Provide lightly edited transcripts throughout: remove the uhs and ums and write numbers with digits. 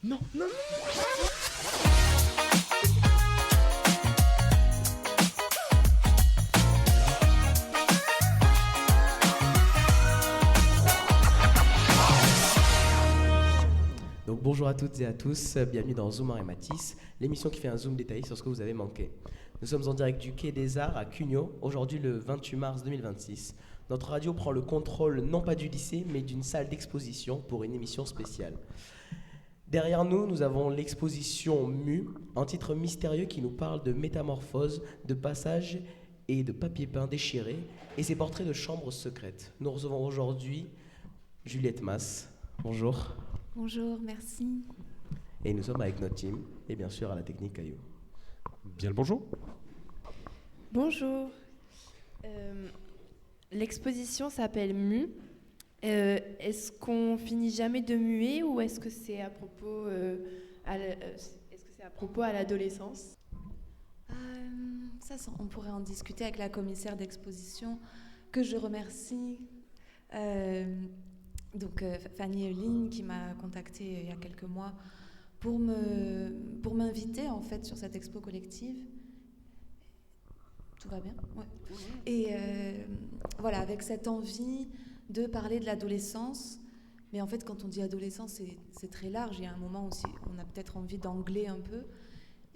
Non, non, non. Donc bonjour à toutes et à tous, bienvenue dans Zoomar et Matisse, l'émission qui fait un zoom détaillé sur ce que vous avez manqué. Nous sommes en direct du Quai des Arts à Cugnot, aujourd'hui le 28 mars 2026. Notre radio prend le contrôle non pas du lycée, mais d'une salle d'exposition pour une émission spéciale. Derrière nous, nous avons l'exposition Mu, un titre mystérieux qui nous parle de métamorphose, de passage et de papier peint déchiré, et ses portraits de chambres secrètes. Nous recevons aujourd'hui Juliette Masse. Bonjour. Bonjour, merci. Et nous sommes avec notre team, et bien sûr à la technique Caillou. Bien le bonjour. Bonjour. L'exposition s'appelle Mu. Est-ce qu'on finit jamais de muer ou est-ce que c'est à propos, à l'adolescence ? Ça, on pourrait en discuter avec la commissaire d'exposition, que je remercie. Fanny Euline qui m'a contactée il y a quelques mois pour m'inviter en fait sur cette expo collective. Tout va bien ? Ouais. Et voilà, avec cette envie de parler de l'adolescence. Mais en fait, quand on dit adolescence, c'est très large. Il y a un moment où on a peut-être envie d'angler un peu.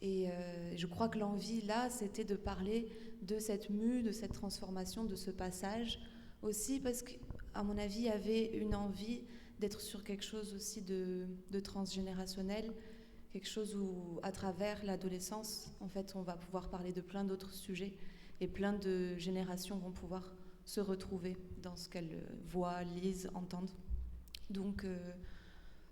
Et je crois que l'envie là, c'était de parler de cette mue, de cette transformation, de ce passage aussi, parce que à mon avis, il y avait une envie d'être sur quelque chose aussi de transgénérationnel, quelque chose où, à travers l'adolescence, en fait, on va pouvoir parler de plein d'autres sujets et plein de générations vont pouvoir se retrouver dans ce qu'elles voient, lisent, entendent. Donc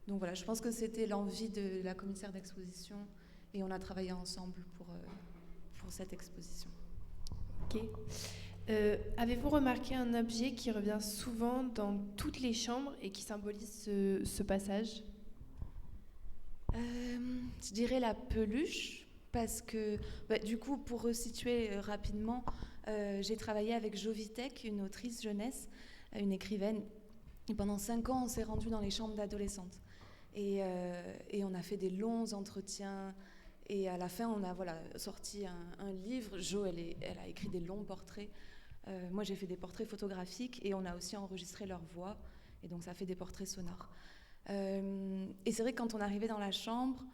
voilà, je pense que c'était l'envie de la commissaire d'exposition et on a travaillé ensemble pour cette exposition. Ok. Avez-vous remarqué un objet qui revient souvent dans toutes les chambres et qui symbolise ce passage ? Je dirais la peluche, parce que du coup, pour resituer rapidement, j'ai travaillé avec Jovitek, une autrice jeunesse, une écrivaine, et pendant 5 ans, on s'est rendu dans les chambres d'adolescentes. Et on a fait des longs entretiens, et à la fin, on a sorti un livre. Jo, elle a écrit des longs portraits. Moi, j'ai fait des portraits photographiques et on a aussi enregistré leur voix. Et donc, ça fait des portraits sonores. Et c'est vrai que quand on arrivait dans la chambre,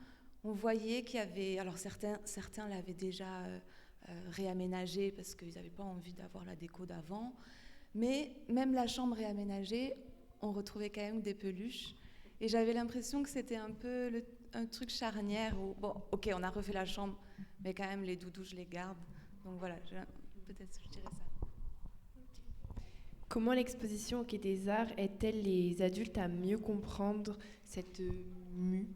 on voyait qu'il y avait... Alors, certains l'avaient déjà réaménagé parce qu'ils n'avaient pas envie d'avoir la déco d'avant. Mais même la chambre réaménagée, on retrouvait quand même des peluches. Et j'avais l'impression que c'était un peu un truc charnière où, bon, ok, on a refait la chambre, mais quand même, les doudous, je les garde. Donc voilà, peut-être je dirais ça. Comment l'exposition au Quai des Arts aide-t-elle les adultes à mieux comprendre cette mue ?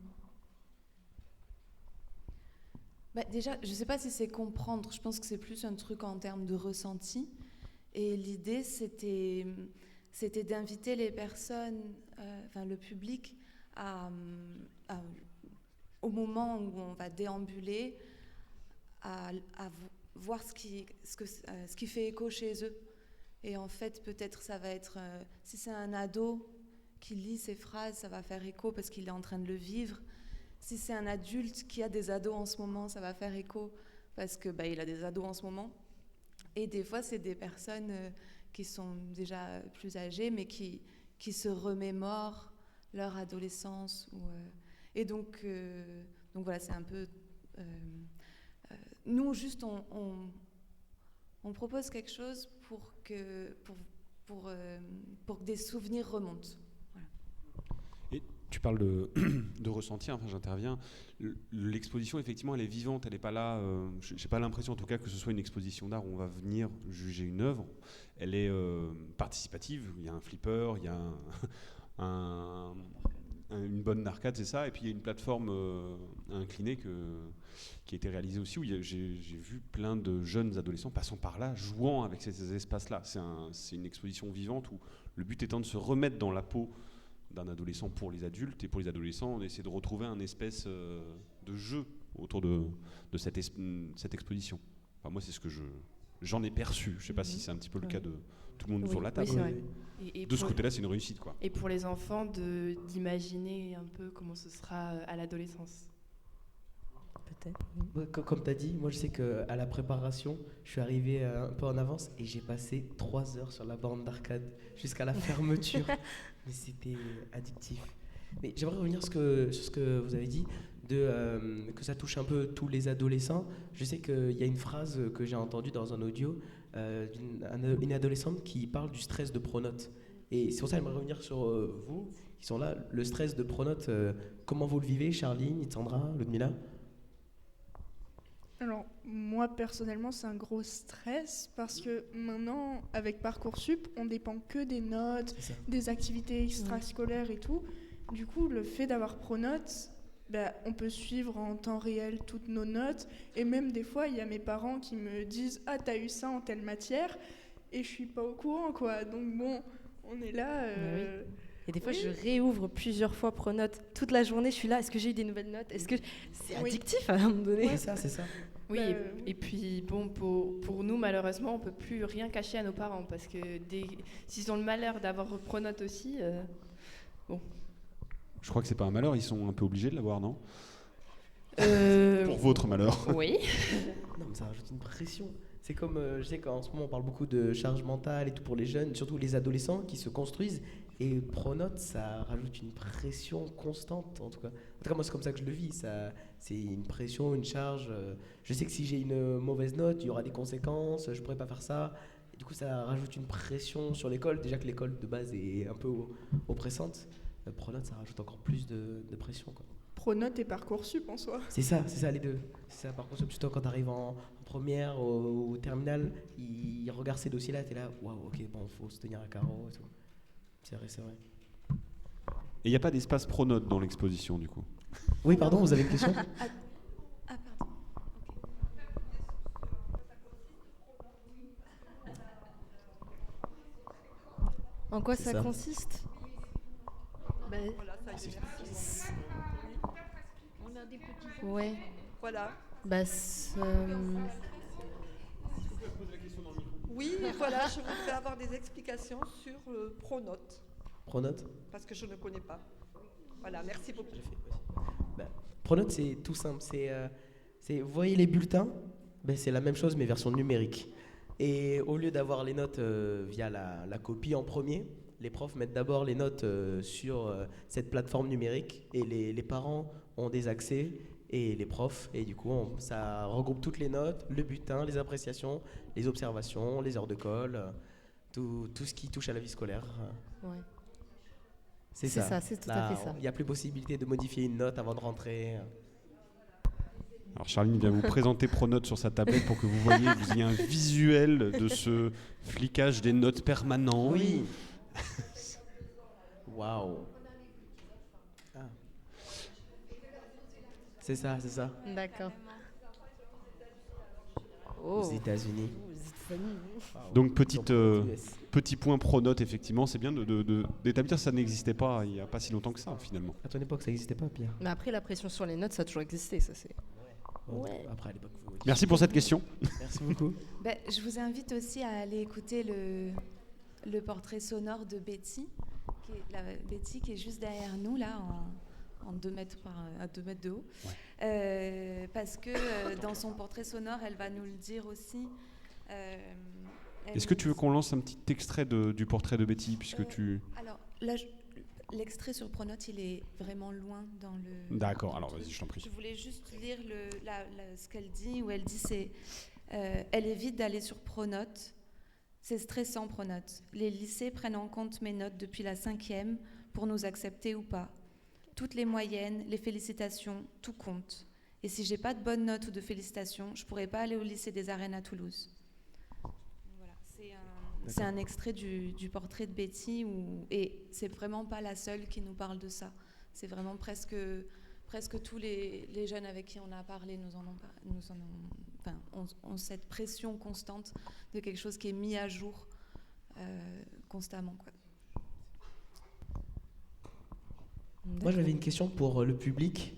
Déjà, je ne sais pas si c'est comprendre. Je pense que c'est plus un truc en termes de ressenti. Et l'idée, c'était d'inviter les personnes, le public, au moment où on va déambuler, à voir ce qui fait écho chez eux. Et en fait, peut-être ça va être... si c'est un ado qui lit ces phrases, ça va faire écho parce qu'il est en train de le vivre. Si c'est un adulte qui a des ados en ce moment, ça va faire écho parce que il a des ados en ce moment. Et des fois, c'est des personnes qui sont déjà plus âgées, mais qui se remémorent leur adolescence. Et donc voilà, c'est un peu... nous, juste, on propose quelque chose pour que des souvenirs remontent. Voilà. Et tu parles de ressenti, enfin j'interviens. L'exposition, effectivement, elle est vivante, elle n'est pas là. Je n'ai pas l'impression, en tout cas, que ce soit une exposition d'art où on va venir juger une œuvre. Elle est participative. Il y a un flipper, il y a une bonne arcade, c'est ça. Et puis il y a une plateforme inclinée qui a été réalisée aussi, où j'ai vu plein de jeunes adolescents passant par là, jouant avec ces espaces-là. C'est une exposition vivante où le but étant de se remettre dans la peau d'un adolescent pour les adultes, et pour les adolescents, on essaie de retrouver un espèce de jeu autour de cette exposition. Enfin, moi, c'est ce que j'en ai perçu. Je ne sais pas si c'est un petit peu le cas de tout le monde Oui, autour de la oui, table. c'est vrai. Et De ce pour- côté-là, c'est une réussite, quoi. Et pour les enfants, d'imaginer un peu comment ce sera à l'adolescence. Peut-être. Ouais, comme tu as dit, moi je sais qu'à la préparation, je suis arrivé un peu en avance et j'ai passé 3 heures sur la borne d'arcade jusqu'à la fermeture. Mais c'était addictif. Mais j'aimerais revenir sur ce que vous avez dit, que ça touche un peu tous les adolescents. Je sais qu'il y a une phrase que j'ai entendue dans un audio d'une adolescente qui parle du stress de pronote. Et c'est pour ça que j'aimerais revenir sur vous qui sont là. Le stress de pronote, comment vous le vivez, Charline, Sandra, Ludmila? Alors, moi, personnellement, c'est un gros stress parce que maintenant, avec Parcoursup, on dépend que des notes, C'est ça. des activités extrascolaires et tout. Du coup, le fait d'avoir Pronote, bah, on peut suivre en temps réel toutes nos notes. Et même des fois, il y a mes parents qui me disent « Ah, t'as eu ça en telle matière ?» Et je suis pas au courant, quoi. Donc bon, on est là... Et des fois, Oui. je réouvre plusieurs fois Pronote. Toute la journée, je suis là. Est-ce que j'ai eu des nouvelles notes? Est-ce que c'est Oui. addictif à un moment donné? C'est ça. Oui, Bah, et puis bon, pour nous, malheureusement, on peut plus rien cacher à nos parents parce que s'ils ont le malheur d'avoir Pronote aussi, Je crois que c'est pas un malheur, ils sont un peu obligés de l'avoir, non? Pour votre malheur. Oui. Non, mais ça rajoute une pression. C'est comme, je sais qu'en ce moment, on parle beaucoup de charge mentale et tout pour les jeunes, surtout les adolescents qui se construisent. Et Pronote, ça rajoute une pression constante, en tout cas. En tout cas, moi, c'est comme ça que je le vis. C'est une pression, une charge. Je sais que si j'ai une mauvaise note, il y aura des conséquences, je pourrais pas faire ça. Et du coup, ça rajoute une pression sur l'école. Déjà que l'école de base est un peu oppressante. Pronote, ça rajoute encore plus de pression, quoi. Pronote et Parcoursup en soi. C'est ça les deux. C'est ça, par contre, surtout quand tu arrives en première, au terminal, ils regardent ces dossiers-là, tu es là, waouh, ok, bon, faut se tenir à carreau et tout. C'est vrai, c'est vrai. Et il n'y a pas d'espace pronote dans l'exposition, du coup. Oui, pardon, vous avez une question? Ah, pardon. En quoi C'est ça ça. consiste? Voilà, ça y est. On a des petits. Ouais. Voilà. Oui, voilà, je voudrais avoir des explications sur Pronote, Pronote? parce que je ne connais pas. Voilà, merci beaucoup. Pronote, c'est tout simple. Vous voyez les bulletins? C'est la même chose, mais version numérique. Et au lieu d'avoir les notes via la copie en premier, les profs mettent d'abord les notes sur cette plateforme numérique et les parents ont des accès et les profs. Et du coup, ça regroupe toutes les notes, le bulletin, les appréciations, les observations, les heures de colle, tout ce qui touche à la vie scolaire. Ouais. C'est C'est ça. ça, c'est tout à fait ça. Il n'y a plus possibilité de modifier une note avant de rentrer. Alors Charline vient vous présenter Pronote sur sa tablette pour que vous ayez un visuel de ce flicage des notes permanent. Oui. Waouh. Ah. C'est ça. D'accord. Aux États-Unis. Waouh. Donc Ils ont petit point Pronote, effectivement, c'est bien d'établir ça n'existait pas il n'y a pas si longtemps que ça, finalement. À ton époque, ça n'existait pas, Pierre. Mais après, la pression sur les notes, ça a toujours existé, ça c'est. Ouais. Après, à l'époque, Merci pour cette question. Merci beaucoup. Je vous invite aussi à aller écouter le portrait sonore de Betty, Betty qui est juste derrière nous, là, en 2 mètres à 2 mètres de haut. Ouais. Parce que dans son portrait sonore, elle va nous le dire aussi. Est-ce que tu veux qu'on lance un petit extrait du portrait de Betty, puisque Alors, là, l'extrait sur Pronote, il est vraiment loin dans le... D'accord, dans alors le truc. vas-y, je t'en prie. Je voulais juste lire ce qu'elle dit, où elle dit c'est... elle évite d'aller sur Pronote. C'est stressant, Pronote. Les lycées prennent en compte mes notes depuis la 5e pour nous accepter ou pas. Toutes les moyennes, les félicitations, tout compte. Et si j'ai pas de bonnes notes ou de félicitations, je pourrais pas aller au lycée des Arènes à Toulouse. Voilà, c'est un extrait du portrait de Betty et c'est vraiment pas la seule qui nous parle de ça. C'est vraiment presque tous les jeunes avec qui on a parlé ont cette pression constante de quelque chose qui est mis à jour constamment, quoi. Moi, j'avais une question pour le public.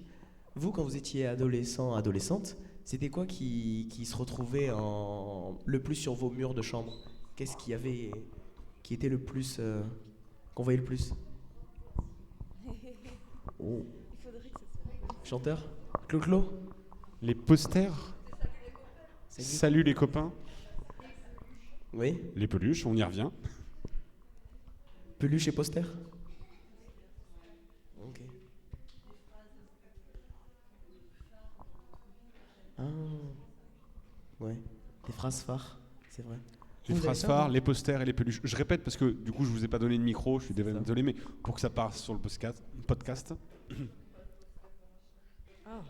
Vous, quand vous étiez adolescent, adolescente, c'était quoi qui se retrouvait le plus sur vos murs de chambre? Qu'est-ce qu'il y avait qui était le plus, qu'on voyait le plus? Oh. Chanteur? Clo-Clo? Les posters. Salut les copains. Oui. Les peluches, on y revient. Peluche et poster? Ok. Ah. Ouais. Des phrases phares, c'est vrai. Les Vous phrases avez ça, phares, vous les posters et les peluches. Je répète parce que du coup je vous ai pas donné de micro, je suis ça. désolé, mais pour que ça passe sur le podcast. Ah.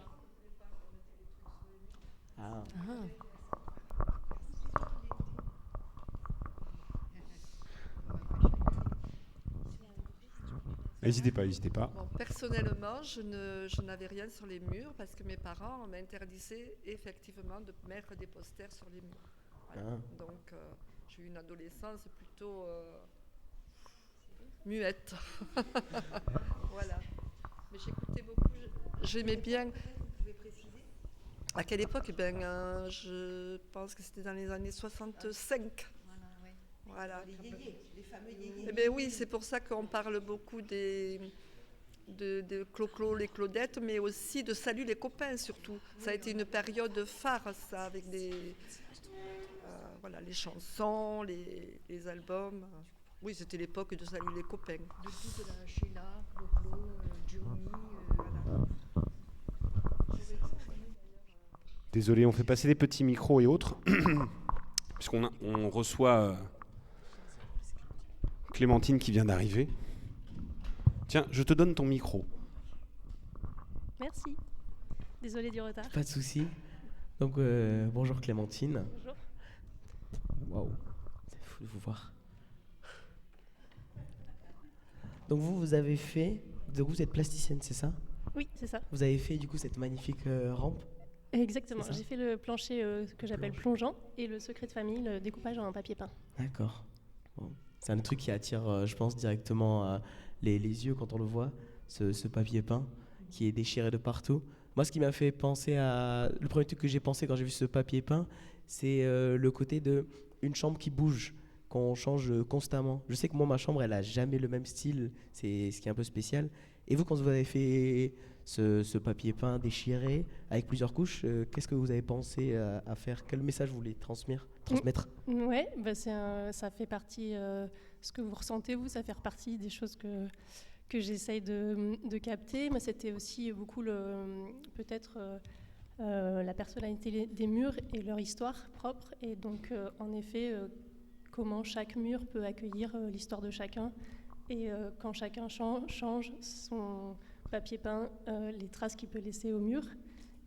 N'hésitez pas. Bon, personnellement, je n'avais rien sur les murs parce que mes parents m'interdisaient effectivement de mettre des posters sur les murs. Voilà. Donc, j'ai eu une adolescence plutôt muette. Voilà. Mais j'écoutais beaucoup, j'aimais bien. Vous pouvez préciser à quelle époque? Je pense que c'était dans les années 65. Voilà. Les fameux yéyés. Eh bien oui, c'est pour ça qu'on parle beaucoup de Clo-Clo, les Claudettes, mais aussi de Salut les copains surtout. Ça a été une période phare, ça, avec voilà, les chansons, les albums. Oui, c'était l'époque de Salut les copains. De toute la Sheila, Clo-Clo, Johnny, voilà. Désolé, on fait passer des petits micros et autres, puisqu'on reçoit Clémentine qui vient d'arriver. Tiens, je te donne ton micro. Merci. Désolée du retard. Pas de souci. Donc, bonjour Clémentine. Bonjour. Waouh, c'est fou de vous voir. Donc vous avez fait, donc vous êtes plasticienne, c'est ça? Oui, c'est ça. Vous avez fait du coup cette magnifique rampe? Exactement. C'est ça. J'ai fait le plancher que j'appelle plongeant et le secret de famille, le découpage en papier peint. D'accord. Bon. C'est un truc qui attire, je pense, directement les yeux quand on le voit, ce papier peint qui est déchiré de partout. Moi, ce qui m'a fait penser à... Le premier truc que j'ai pensé quand j'ai vu ce papier peint, c'est le côté de une chambre qui bouge, qu'on change constamment. Je sais que moi, ma chambre, elle n'a jamais le même style. C'est ce qui est un peu spécial. Et vous, quand vous avez fait ce papier peint déchiré, avec plusieurs couches, qu'est-ce que vous avez pensé à faire? Quel message vous voulez transmettre? Ouais, bah ça fait partie, ce que vous ressentez, vous, ça fait partie des choses que j'essaye de capter. Mais c'était aussi beaucoup peut-être la personnalité des murs et leur histoire propre. Et donc, en effet, comment chaque mur peut accueillir l'histoire de chacun. Et quand chacun change son papier peint, les traces qu'il peut laisser au mur.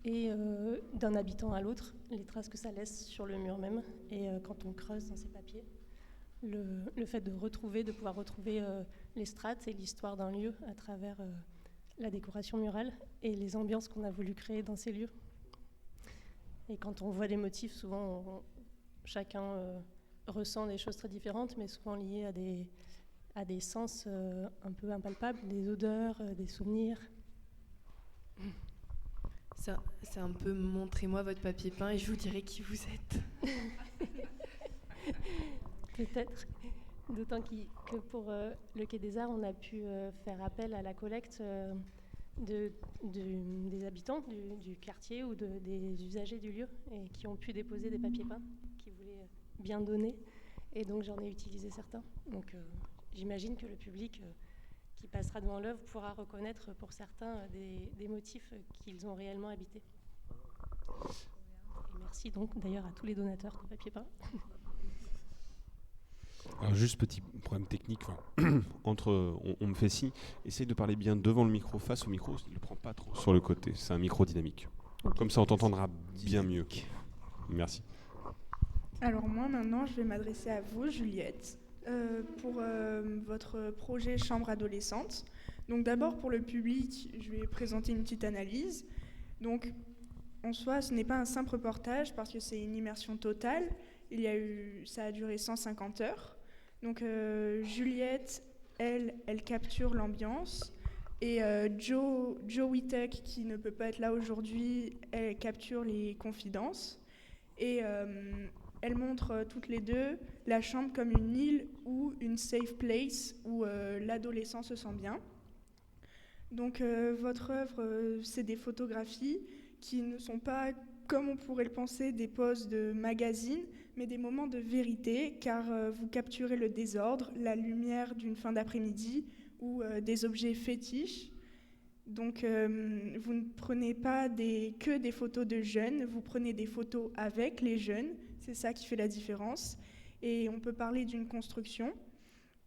Et d'un habitant à l'autre, les traces que ça laisse sur le mur même. Et quand on creuse dans ces papiers, le fait de pouvoir retrouver les strates et l'histoire d'un lieu à travers la décoration murale et les ambiances qu'on a voulu créer dans ces lieux. Et quand on voit les motifs, souvent chacun ressent des choses très différentes, mais souvent liées à des sens un peu impalpables, des odeurs, des souvenirs. C'est un peu montrez-moi votre papier peint et je vous dirai qui vous êtes. Peut-être. D'autant que pour le Quai des Arts, on a pu faire appel à la collecte des habitants du quartier ou des usagers du lieu et qui ont pu déposer des papiers peints qui voulaient bien donner. Et donc j'en ai utilisé certains. Donc j'imagine que le public qui passera devant l'œuvre pourra reconnaître pour certains des motifs qu'ils ont réellement habités. Et merci donc d'ailleurs à tous les donateurs de papier peint. Alors juste petit problème technique, entre on me fait signe, essaye de parler bien devant le micro, face au micro, ne le prends pas trop sur le côté, c'est un micro dynamique. Okay. Comme ça on t'entendra bien mieux. Merci. Alors moi maintenant je vais m'adresser à vous Juliette pour votre projet Chambre adolescente. Donc d'abord pour le public, je vais présenter une petite analyse. Donc en soi ce n'est pas un simple reportage parce que c'est une immersion totale. Ça a duré 150 heures. Donc Juliette, elle capture l'ambiance. Et Joe Witek, qui ne peut pas être là aujourd'hui, elle capture les confidences. Et elles montrent toutes les deux la chambre comme une île ou une safe place où l'adolescent se sent bien. Donc votre œuvre, c'est des photographies qui ne sont pas, comme on pourrait le penser, des poses de magazine, mais des moments de vérité, car vous capturez le désordre, la lumière d'une fin d'après-midi ou des objets fétiches. Donc vous ne prenez pas que des photos de jeunes, vous prenez des photos avec les jeunes, c'est ça qui fait la différence. Et on peut parler d'une construction.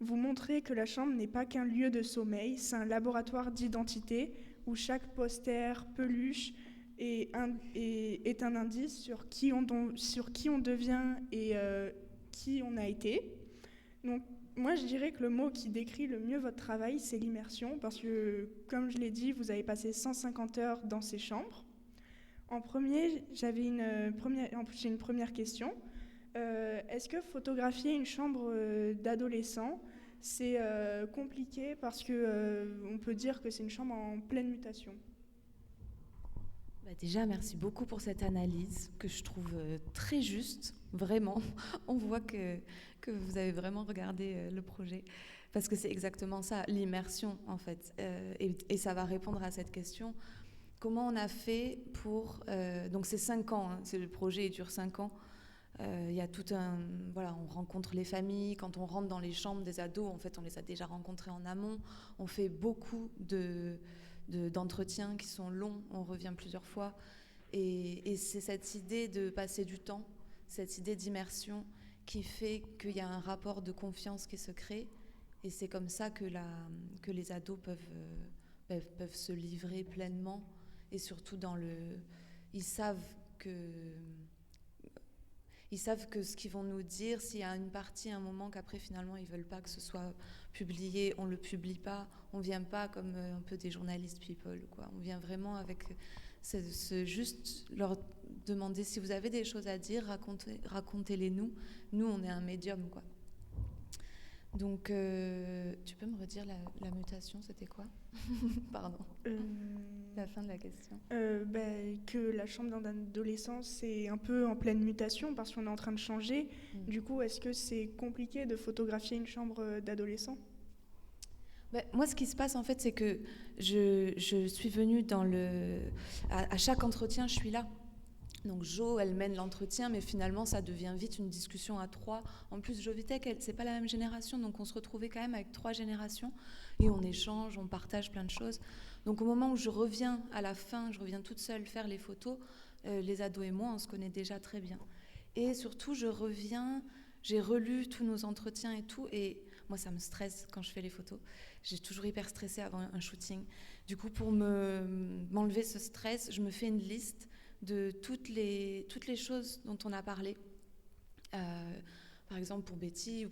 Vous montrez que la chambre n'est pas qu'un lieu de sommeil, c'est un laboratoire d'identité où chaque poster, peluche est un indice sur qui on devient et qui on a été. Donc, moi, je dirais que le mot qui décrit le mieux votre travail, c'est l'immersion, parce que, comme je l'ai dit, vous avez passé 150 heures dans ces chambres. En premier, j'ai une première question. Est-ce que photographier une chambre d'adolescent, c'est compliqué parce que on peut dire que c'est une chambre en pleine mutation? Déjà, merci beaucoup pour cette analyse que je trouve très juste, vraiment. On voit que vous avez vraiment regardé le projet, parce que c'est exactement ça, l'immersion en fait. Et ça va répondre à cette question. Comment on a fait pour... donc c'est 5 ans, hein, le projet il dure 5 ans. Il y a tout un... Voilà, on rencontre les familles. Quand on rentre dans les chambres des ados, en fait, on les a déjà rencontrés en amont. On fait beaucoup d'entretiens qui sont longs. On revient plusieurs fois. Et c'est cette idée de passer du temps, cette idée d'immersion qui fait qu'il y a un rapport de confiance qui se crée. Et c'est comme ça que les ados peuvent se livrer pleinement. Et surtout ils savent que ce qu'ils vont nous dire, s'il y a une partie, un moment qu'après finalement ils veulent pas que ce soit publié, on le publie pas, on vient pas comme un peu des journalistes people, quoi. On vient vraiment avec juste leur demander si vous avez des choses à dire, racontez-les nous. Nous on est un médium, quoi. Donc tu peux me redire la mutation, c'était quoi? Pardon. La fin de la question. Que la chambre d'un adolescent, c'est un peu en pleine mutation parce qu'on est en train de changer. Du coup, est-ce que c'est compliqué de photographier une chambre d'adolescent? Moi, ce qui se passe, en fait, c'est que je suis venue à chaque entretien, je suis là. Donc Jo, elle mène l'entretien, mais finalement, ça devient vite une discussion à 3. En plus, Jovitech, c'est pas la même génération, donc on se retrouvait quand même avec 3 générations et on échange, on partage plein de choses. Donc au moment où je reviens à la fin, je reviens toute seule faire les photos, les ados et moi, on se connaît déjà très bien. Et surtout, je reviens, j'ai relu tous nos entretiens et tout, et moi, ça me stresse quand je fais les photos. J'ai toujours hyper stressée avant un shooting. Du coup, pour m'enlever ce stress, je me fais une liste de toutes les choses dont on a parlé. Par exemple, pour Betty,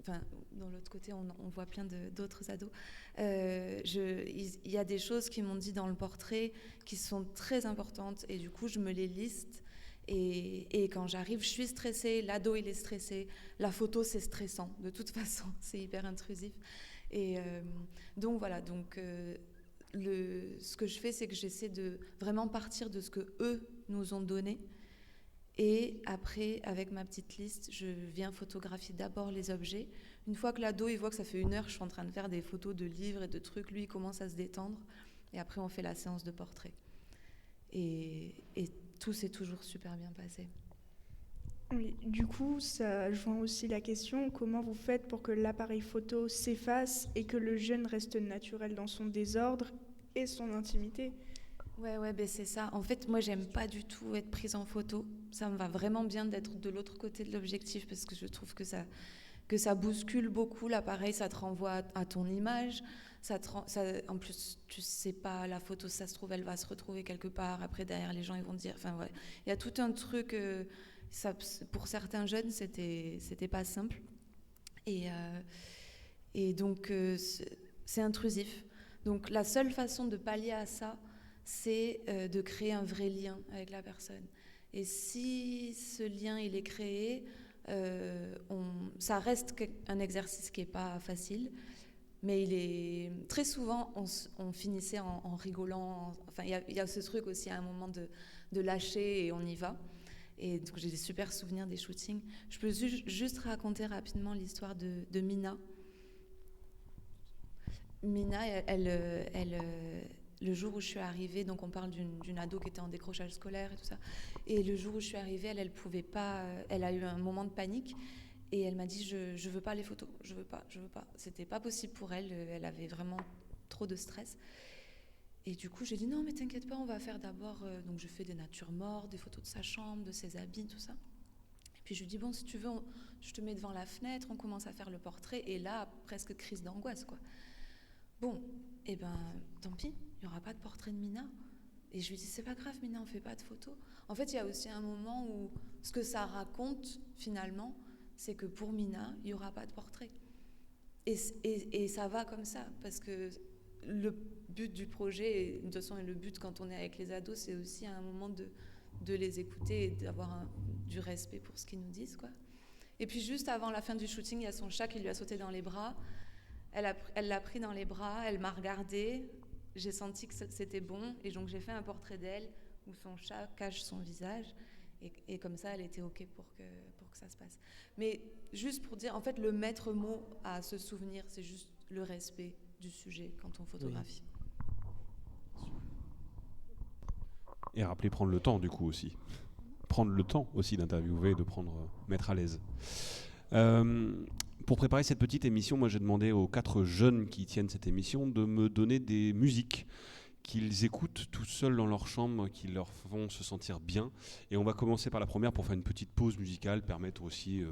dans l'autre côté, on voit plein d'autres ados. Il y a des choses qui m'ont dit dans le portrait qui sont très importantes, et du coup, je me les liste. Et quand j'arrive, je suis stressée, l'ado, il est stressé, la photo, c'est stressant. De toute façon, c'est hyper intrusif. Et donc, voilà. Donc, ce que je fais, c'est que j'essaie de vraiment partir de ce que eux nous ont donné. Et après, avec ma petite liste, je viens photographier d'abord les objets. Une fois que l'ado, il voit que ça fait 1 heure, je suis en train de faire des photos de livres et de trucs, lui, il commence à se détendre. Et après, on fait la séance de portrait. Et tout s'est toujours super bien passé. Oui, du coup, ça joint aussi la question, comment vous faites pour que l'appareil photo s'efface et que le jeune reste naturel dans son désordre et son intimité? Ouais, c'est ça. En fait, moi, j'aime pas du tout être prise en photo. Ça me va vraiment bien d'être de l'autre côté de l'objectif parce que je trouve que ça bouscule beaucoup l'appareil, ça te renvoie à ton image. En plus, tu sais pas, la photo, ça se trouve, elle va se retrouver quelque part. Après, derrière, les gens, ils vont dire... Enfin, ouais. Il y a tout un truc... pour certains jeunes, c'était pas simple. Et donc, c'est intrusif. Donc, la seule façon de pallier à ça, c'est de créer un vrai lien avec la personne. Et si ce lien, il est créé, ça reste un exercice qui n'est pas facile, mais très souvent, on finissait en rigolant. Enfin, il y a ce truc aussi à un moment de lâcher et on y va. Et donc j'ai des super souvenirs des shootings. Je peux juste raconter rapidement l'histoire de Mina. Mina, le jour où je suis arrivée, donc on parle d'une ado qui était en décrochage scolaire et tout ça, et le jour où je suis arrivée, elle pouvait pas, elle a eu un moment de panique, et elle m'a dit je veux pas les photos, je veux pas. C'était pas possible pour elle, elle avait vraiment trop de stress. Et du coup, j'ai dit non, mais t'inquiète pas, on va faire d'abord. Donc, je fais des natures mortes, des photos de sa chambre, de ses habits, tout ça. Et puis, je lui dis bon, si tu veux, je te mets devant la fenêtre, on commence à faire le portrait. Et là, presque crise d'angoisse, quoi. Bon, et ben, tant pis, il n'y aura pas de portrait de Mina. Et je lui dis c'est pas grave, Mina, on fait pas de photos. En fait, il y a aussi un moment où ce que ça raconte, finalement, c'est que pour Mina, il n'y aura pas de portrait. Et ça va comme ça, parce que le but du projet, et de toute façon le but quand on est avec les ados, c'est aussi à un moment de les écouter et d'avoir du respect pour ce qu'ils nous disent, quoi. Et puis juste avant la fin du shooting, il y a son chat qui lui a sauté dans les bras. Elle l'a pris dans les bras, elle m'a regardée, j'ai senti que c'était bon, et donc j'ai fait un portrait d'elle où son chat cache son visage, et comme ça elle était ok pour que ça se passe. Mais juste pour dire, en fait le maître mot à se souvenir, c'est juste le respect du sujet quand on photographie. Et rappeler prendre le temps du coup aussi. Prendre le temps aussi d'interviewer, de mettre à l'aise. Pour préparer cette petite émission, moi j'ai demandé aux 4 jeunes qui tiennent cette émission de me donner des musiques qu'ils écoutent tout seuls dans leur chambre, qui leur font se sentir bien. Et on va commencer par la première pour faire une petite pause musicale, permettre aussi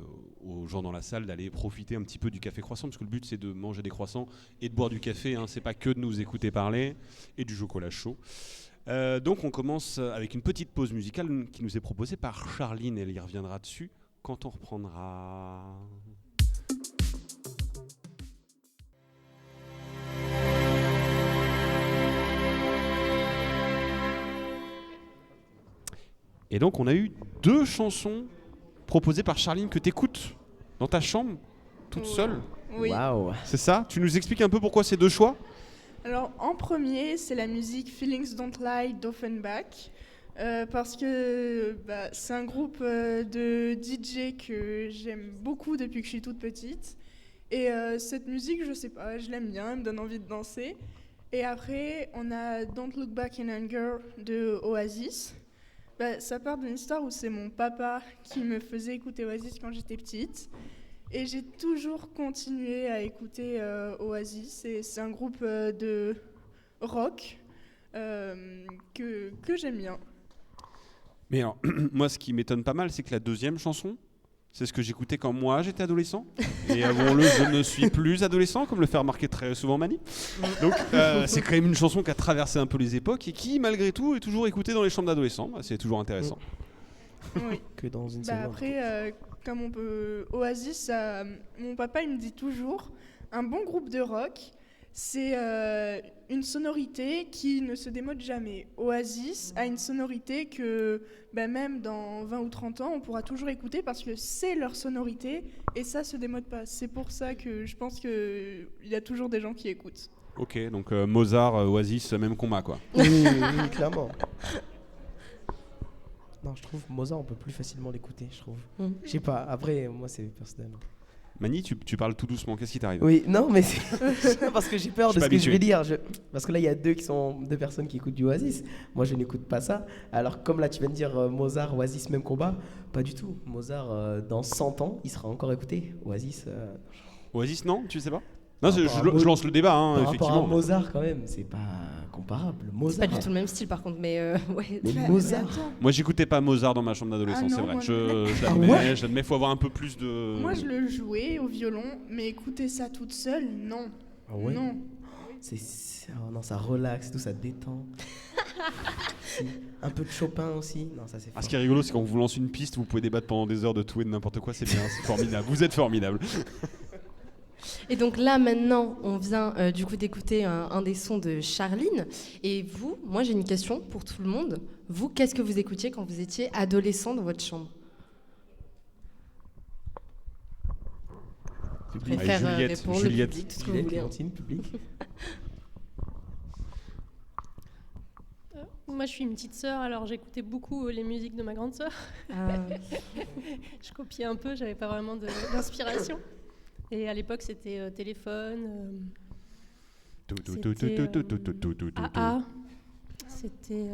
aux gens dans la salle d'aller profiter un petit peu du café croissant, parce que le but c'est de manger des croissants et de boire du café, hein. C'est pas que de nous écouter parler, et du chocolat chaud. Donc on commence avec une petite pause musicale qui nous est proposée par Charline, elle y reviendra dessus quand on reprendra. Et donc on a eu 2 chansons proposées par Charline que tu écoutes dans ta chambre, toute seule. Oui. Waouh. C'est ça? Tu nous expliques un peu pourquoi ces 2 choix? Alors, en premier, c'est la musique Feelings Don't Lie d'Offenbach. Parce que c'est un groupe de DJ que j'aime beaucoup depuis que je suis toute petite. Et cette musique, je sais pas, je l'aime bien, elle me donne envie de danser. Et après, on a Don't Look Back in Anger de Oasis. Ça part d'une histoire où c'est mon papa qui me faisait écouter Oasis quand j'étais petite. Et j'ai toujours continué à écouter Oasis. Et c'est un groupe de rock que j'aime bien. Mais alors, moi, ce qui m'étonne pas mal, c'est que la deuxième chanson, c'est ce que j'écoutais quand moi j'étais adolescent. Et avouons-le, je ne suis plus adolescent, comme le fait remarquer très souvent Mani. Donc, c'est quand même une chanson qui a traversé un peu les époques et qui, malgré tout, est toujours écoutée dans les chambres d'adolescents. C'est toujours intéressant. Oui. Que dans une seconde. Après, comme on peut... Oasis, mon papa, il me dit toujours, un bon groupe de rock, c'est une sonorité qui ne se démode jamais. Oasis a une sonorité que même dans 20 ou 30 ans, on pourra toujours écouter parce que c'est leur sonorité et ça se démode pas. C'est pour ça que je pense qu'il y a toujours des gens qui écoutent. Ok, donc Mozart, Oasis, même combat quoi. Oui, clairement. Non, je trouve Mozart, on peut plus facilement l'écouter, je trouve. Je sais pas, après, moi c'est personnel. Mani, tu parles tout doucement, qu'est-ce qui t'arrive? Oui, non, mais c'est parce que j'ai peur de ce que je vais dire. Parce que là, il y a 2 personnes qui écoutent du Oasis. Moi, je n'écoute pas ça. Alors, comme là, tu viens de dire Mozart, Oasis, même combat, pas du tout. Mozart, dans 100 ans, il sera encore écouté. Oasis. Oasis, non? Tu sais pas? Non, je lance le débat, hein, par effectivement. Par rapport à Mozart, quand même, c'est pas comparable. Mozart. C'est pas du tout le même style, par contre, mais ouais. Mais Mozart. Moi, j'écoutais pas Mozart dans ma chambre d'adolescent, c'est vrai. J'admets, faut avoir un peu plus de. Moi, je le jouais au violon, mais écouter ça toute seule, non. Ah ouais? Non. Non, ça relaxe, tout ça détend. Un peu de Chopin aussi. Non, ça c'est. Ce qui est rigolo, c'est quand on vous lance une piste, vous pouvez débattre pendant des heures de tout et de n'importe quoi, c'est bien, c'est formidable. Vous êtes formidable. Et donc là, maintenant, on vient du coup d'écouter un des sons de Charline. Et vous, moi j'ai une question pour tout le monde. Vous, qu'est-ce que vous écoutiez quand vous étiez adolescent dans votre chambre? Je préfère répondre le public, tout ce que vous voulez. Public. Moi, je suis une petite sœur, alors j'écoutais beaucoup les musiques de ma grande sœur. Je copiais un peu, j'avais pas vraiment d'inspiration. Et à l'époque, c'était téléphone. AA. C'était.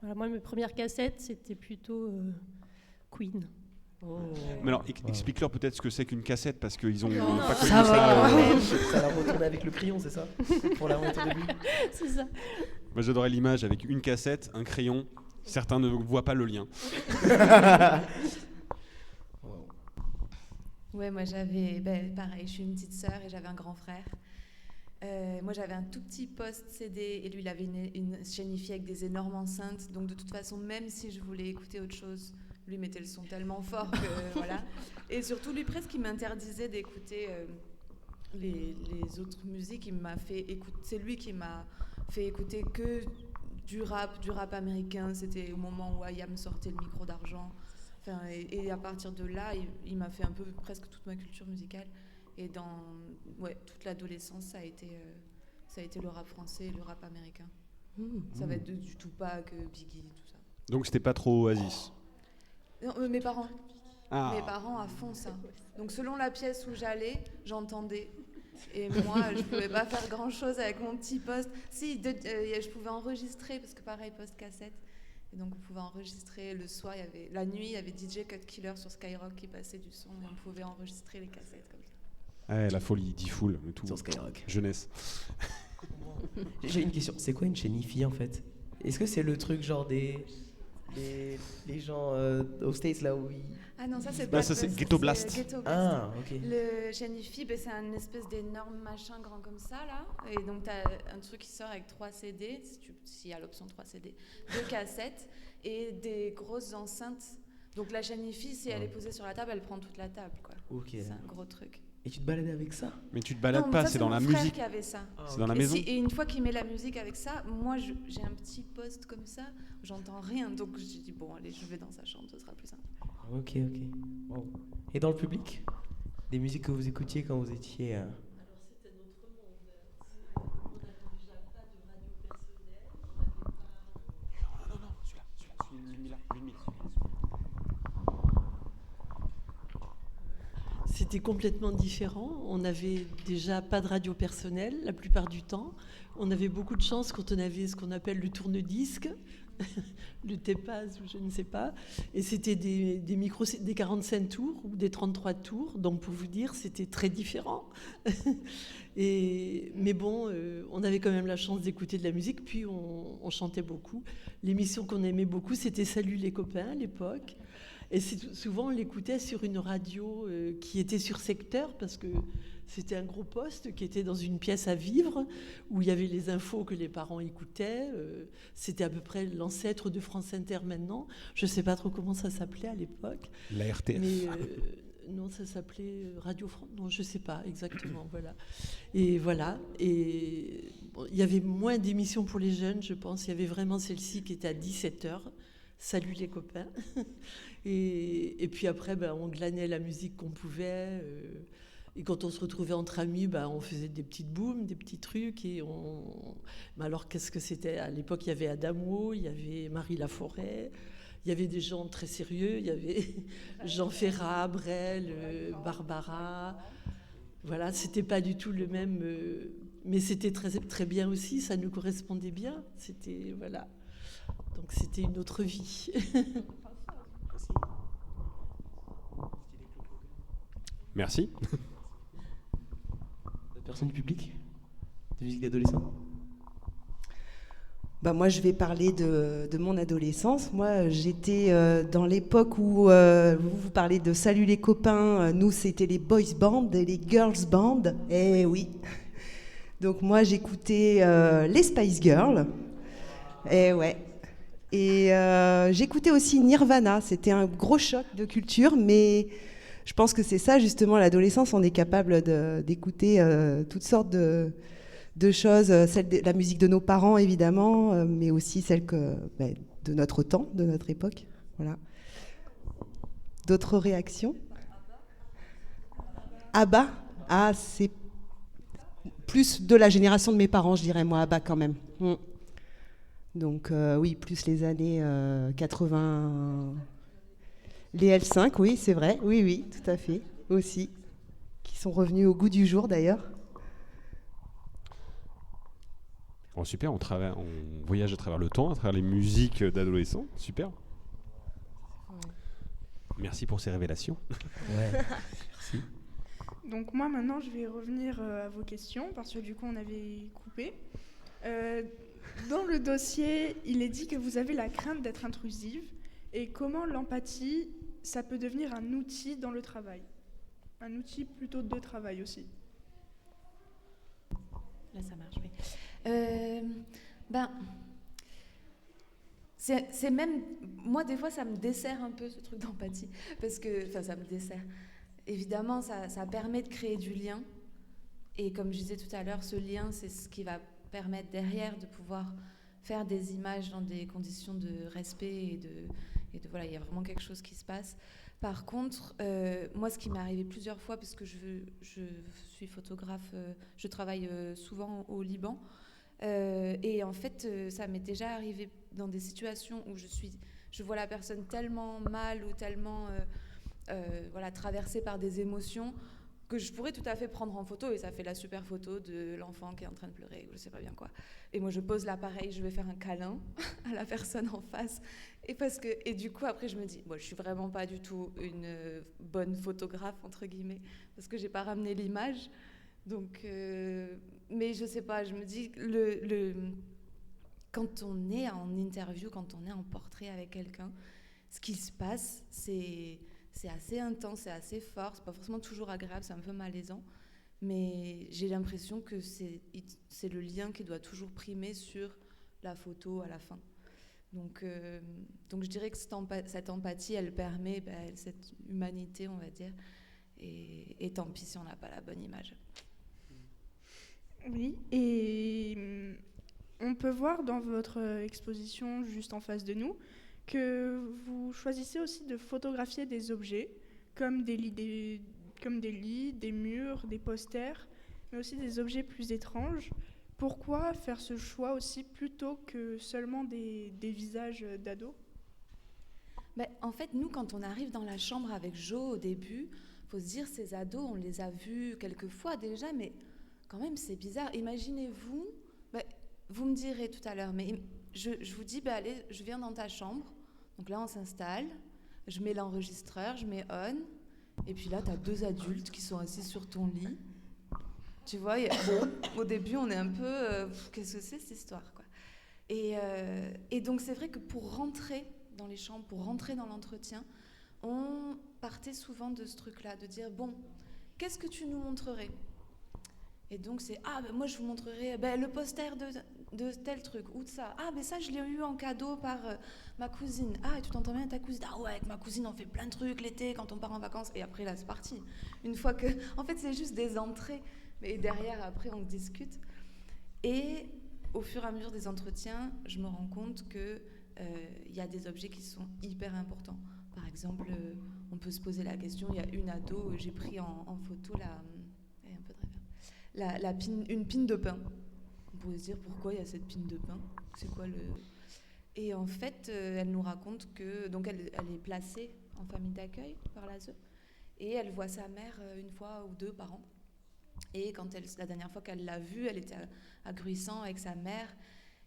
Voilà, moi, mes premières cassettes, c'était plutôt Queen. Mais alors, explique-leur peut-être ce que c'est qu'une cassette, parce qu'ils ont Non, pas connu ça ça. va. Ça l'a retourné avec le crayon, c'est ça? Pour la remettre au début. C'est ça. Moi, j'adorais l'image avec une cassette, un crayon. Certains ne voient pas le lien. Ouais, moi j'avais, pareil, je suis une petite sœur et j'avais un grand frère. Moi j'avais un tout petit poste CD et lui il avait une chaîne hi-fi avec des énormes enceintes. Donc de toute façon, même si je voulais écouter autre chose, lui mettait le son tellement fort que voilà. Et surtout lui presque il m'interdisait d'écouter les autres musiques. Il m'a fait écouter, c'est lui qui m'a fait écouter que du rap américain. C'était au moment où IAM sortait le micro d'argent. Enfin, et à partir de là, il m'a fait un peu presque toute ma culture musicale. Et dans toute l'adolescence, ça a été le rap français et le rap américain. Ça va être du Tupac, Biggie, tout ça. Donc c'était pas trop Oasis. Non, mes parents. Ah. Mes parents à fond ça. Donc selon la pièce où j'allais, j'entendais. Et moi, je pouvais pas faire grand-chose avec mon petit poste. Si, je pouvais enregistrer, parce que pareil, post-cassette. Et donc on pouvait enregistrer le soir, la nuit, il y avait DJ Cut Killer sur Skyrock qui passait du son et on pouvait enregistrer les cassettes comme ça. Ouais, la folie, D-Fool, tout. Sur Skyrock. Jeunesse. J'ai une question, c'est quoi une chaîne hi-fi en fait? Est-ce que c'est le truc genre les gens aux States là où ils... Ah non, ça c'est Ghetto Blast. Ghetto Blast. Ah, ok. Le chaîne hi-fi, c'est un espèce d'énorme machin grand comme ça là. Et donc t'as un truc qui sort avec 3 CD, s'il y a l'option 3 CD, 2 cassettes et des grosses enceintes. Donc la chaîne hi-fi, si elle est posée sur la table, elle prend toute la table quoi. Ok. C'est un gros truc. Et tu te baladais avec ça? Mais tu te balades Non, pas, ça, c'est dans la mon frère musique. qui avait ça. C'est dans la Et maison. et une fois qu'il met la musique avec ça, moi j'ai un petit poste comme ça, j'entends rien. Donc j'ai dit bon allez, je vais dans sa chambre, ce sera plus simple. Ok. Wow. Et dans le public? Des musiques que vous écoutiez quand vous étiez... Alors c'était notre monde. On n'avait déjà pas de radio personnelle, on n'avait pas... Non, celui-là, lui. C'était complètement différent. On n'avait déjà pas de radio personnelle la plupart du temps. On avait beaucoup de chance quand on avait ce qu'on appelle le tourne-disque, le Tepaz ou je ne sais pas. Et c'était des micros, des 45 tours ou des 33 tours. Donc pour vous dire, c'était très différent. Mais bon, on avait quand même la chance d'écouter de la musique. Puis on chantait beaucoup. L'émission qu'on aimait beaucoup, c'était Salut les copains à l'époque. Et souvent, on l'écoutait sur une radio qui était sur secteur, parce que c'était un gros poste qui était dans une pièce à vivre, où il y avait les infos que les parents écoutaient. C'était à peu près l'ancêtre de France Inter maintenant. Je ne sais pas trop comment ça s'appelait à l'époque. La RTF. Mais, non, ça s'appelait Radio France. Non, je ne sais pas exactement. Voilà. Et voilà. Et bon, il y avait moins d'émissions pour les jeunes, je pense. Il y avait vraiment celle-ci qui était à 17h. Salut les copains. Et puis après, on glanait la musique qu'on pouvait. Et quand on se retrouvait entre amis, on faisait des petites booms, des petits trucs. Mais alors, qu'est-ce que c'était? À l'époque, il y avait Adamo, il y avait Marie Laforêt, il y avait des gens très sérieux. Il y avait Jean Ferrat, Brel, Barbara. Voilà, c'était pas du tout le même... mais c'était très, très bien aussi, ça nous correspondait bien. C'était... Voilà. Donc c'était une autre vie. Merci. D'autres personnes du public? De musique d'adolescent? Moi, je vais parler de mon adolescence. Moi, j'étais dans l'époque où vous parlez de Salut les copains. Nous, c'était les boys band et les girls band. Eh oui. Donc moi, j'écoutais les Spice Girls. Eh ouais. Et j'écoutais aussi Nirvana. C'était un gros choc de culture, mais je pense que c'est ça, justement, l'adolescence. On est capable d'écouter toutes sortes de choses. La musique de nos parents, évidemment, mais aussi celle de notre temps, de notre époque. Voilà. D'autres réactions? ABBA? Ah, c'est plus de la génération de mes parents, je dirais, moi, ABBA, quand même. Donc oui, plus les années 80... Les L5, oui, c'est vrai. Oui, oui, tout à fait. Aussi. Qui sont revenus au goût du jour, d'ailleurs. Oh, super, on voyage à travers le temps, à travers les musiques d'adolescents. Super. Merci pour ces révélations. Ouais. Merci. Donc moi maintenant je vais revenir à vos questions parce que du coup on avait coupé. Dans le dossier, il est dit que vous avez la crainte d'être intrusive et comment l'empathie, ça peut devenir un outil dans le travail. Un outil plutôt de travail aussi. Là ça marche, oui. C'est même... Moi, des fois, ça me dessert un peu, ce truc d'empathie. Parce que... Enfin, ça me dessert. Évidemment, ça permet de créer du lien. Et comme je disais tout à l'heure, ce lien, c'est ce qui va permettre derrière de pouvoir faire des images dans des conditions de respect et de voilà, il y a vraiment quelque chose qui se passe. Par contre, moi, ce qui m'est arrivé plusieurs fois, parce que je suis photographe, je travaille souvent au Liban, et en fait, ça m'est déjà arrivé dans des situations où je vois la personne tellement mal ou tellement voilà, traversée par des émotions que je pourrais tout à fait prendre en photo et ça fait la super photo de l'enfant qui est en train de pleurer ou je sais pas bien quoi. Et moi je pose l'appareil, je vais faire un câlin à la personne en face et du coup après je me dis moi je suis vraiment pas du tout une bonne photographe entre guillemets parce que j'ai pas ramené l'image donc mais je sais pas, je me dis quand on est en interview, quand on est en portrait avec quelqu'un, ce qui se passe c'est assez intense, c'est assez fort, c'est pas forcément toujours agréable, c'est un peu malaisant, mais j'ai l'impression que c'est le lien qui doit toujours primer sur la photo à la fin. Donc je dirais que cette empathie, elle permet cette humanité, on va dire, et tant pis si on n'a pas la bonne image. Oui, et on peut voir dans votre exposition juste en face de nous que vous choisissez aussi de photographier des objets comme des lits, des murs, des posters, mais aussi des objets plus étranges. Pourquoi faire ce choix aussi plutôt que seulement des visages d'ados ? En fait, nous, quand on arrive dans la chambre avec Jo au début, il faut se dire, ces ados, on les a vus quelques fois déjà, mais quand même, c'est bizarre. Imaginez-vous, vous me direz tout à l'heure, mais je vous dis, allez, je viens dans ta chambre. Donc là, on s'installe, je mets l'enregistreur, je mets on, et puis là, tu as 2 adultes qui sont assis sur ton lit. Tu vois, au début, on est un peu... qu'est-ce que c'est cette histoire quoi. Et donc, c'est vrai que pour rentrer dans les chambres, pour rentrer dans l'entretien, on partait souvent de ce truc-là, de dire, bon, qu'est-ce que tu nous montrerais ? Et donc, c'est, moi, je vous montrerai le poster de tel truc, ou de ça. Ça, je l'ai eu en cadeau par ma cousine. Et tu t'entends bien avec ta cousine ? Ouais, avec ma cousine, on fait plein de trucs l'été, quand on part en vacances. Et après, là, c'est parti. Une fois que... En fait, c'est juste des entrées. Mais derrière, après, on discute. Et au fur et à mesure des entretiens, je me rends compte qu'il y a des objets qui sont hyper importants. Par exemple, on peut se poser la question, il y a une ado, j'ai pris en photo une pine de pain. On pourrait se dire pourquoi il y a cette pine de pain. C'est quoi le... Et en fait, elle nous raconte que donc elle est placée en famille d'accueil par l'ASE et elle voit sa mère une fois ou 2 par an. Et la dernière fois qu'elle l'a vue, elle était à Gruissant avec sa mère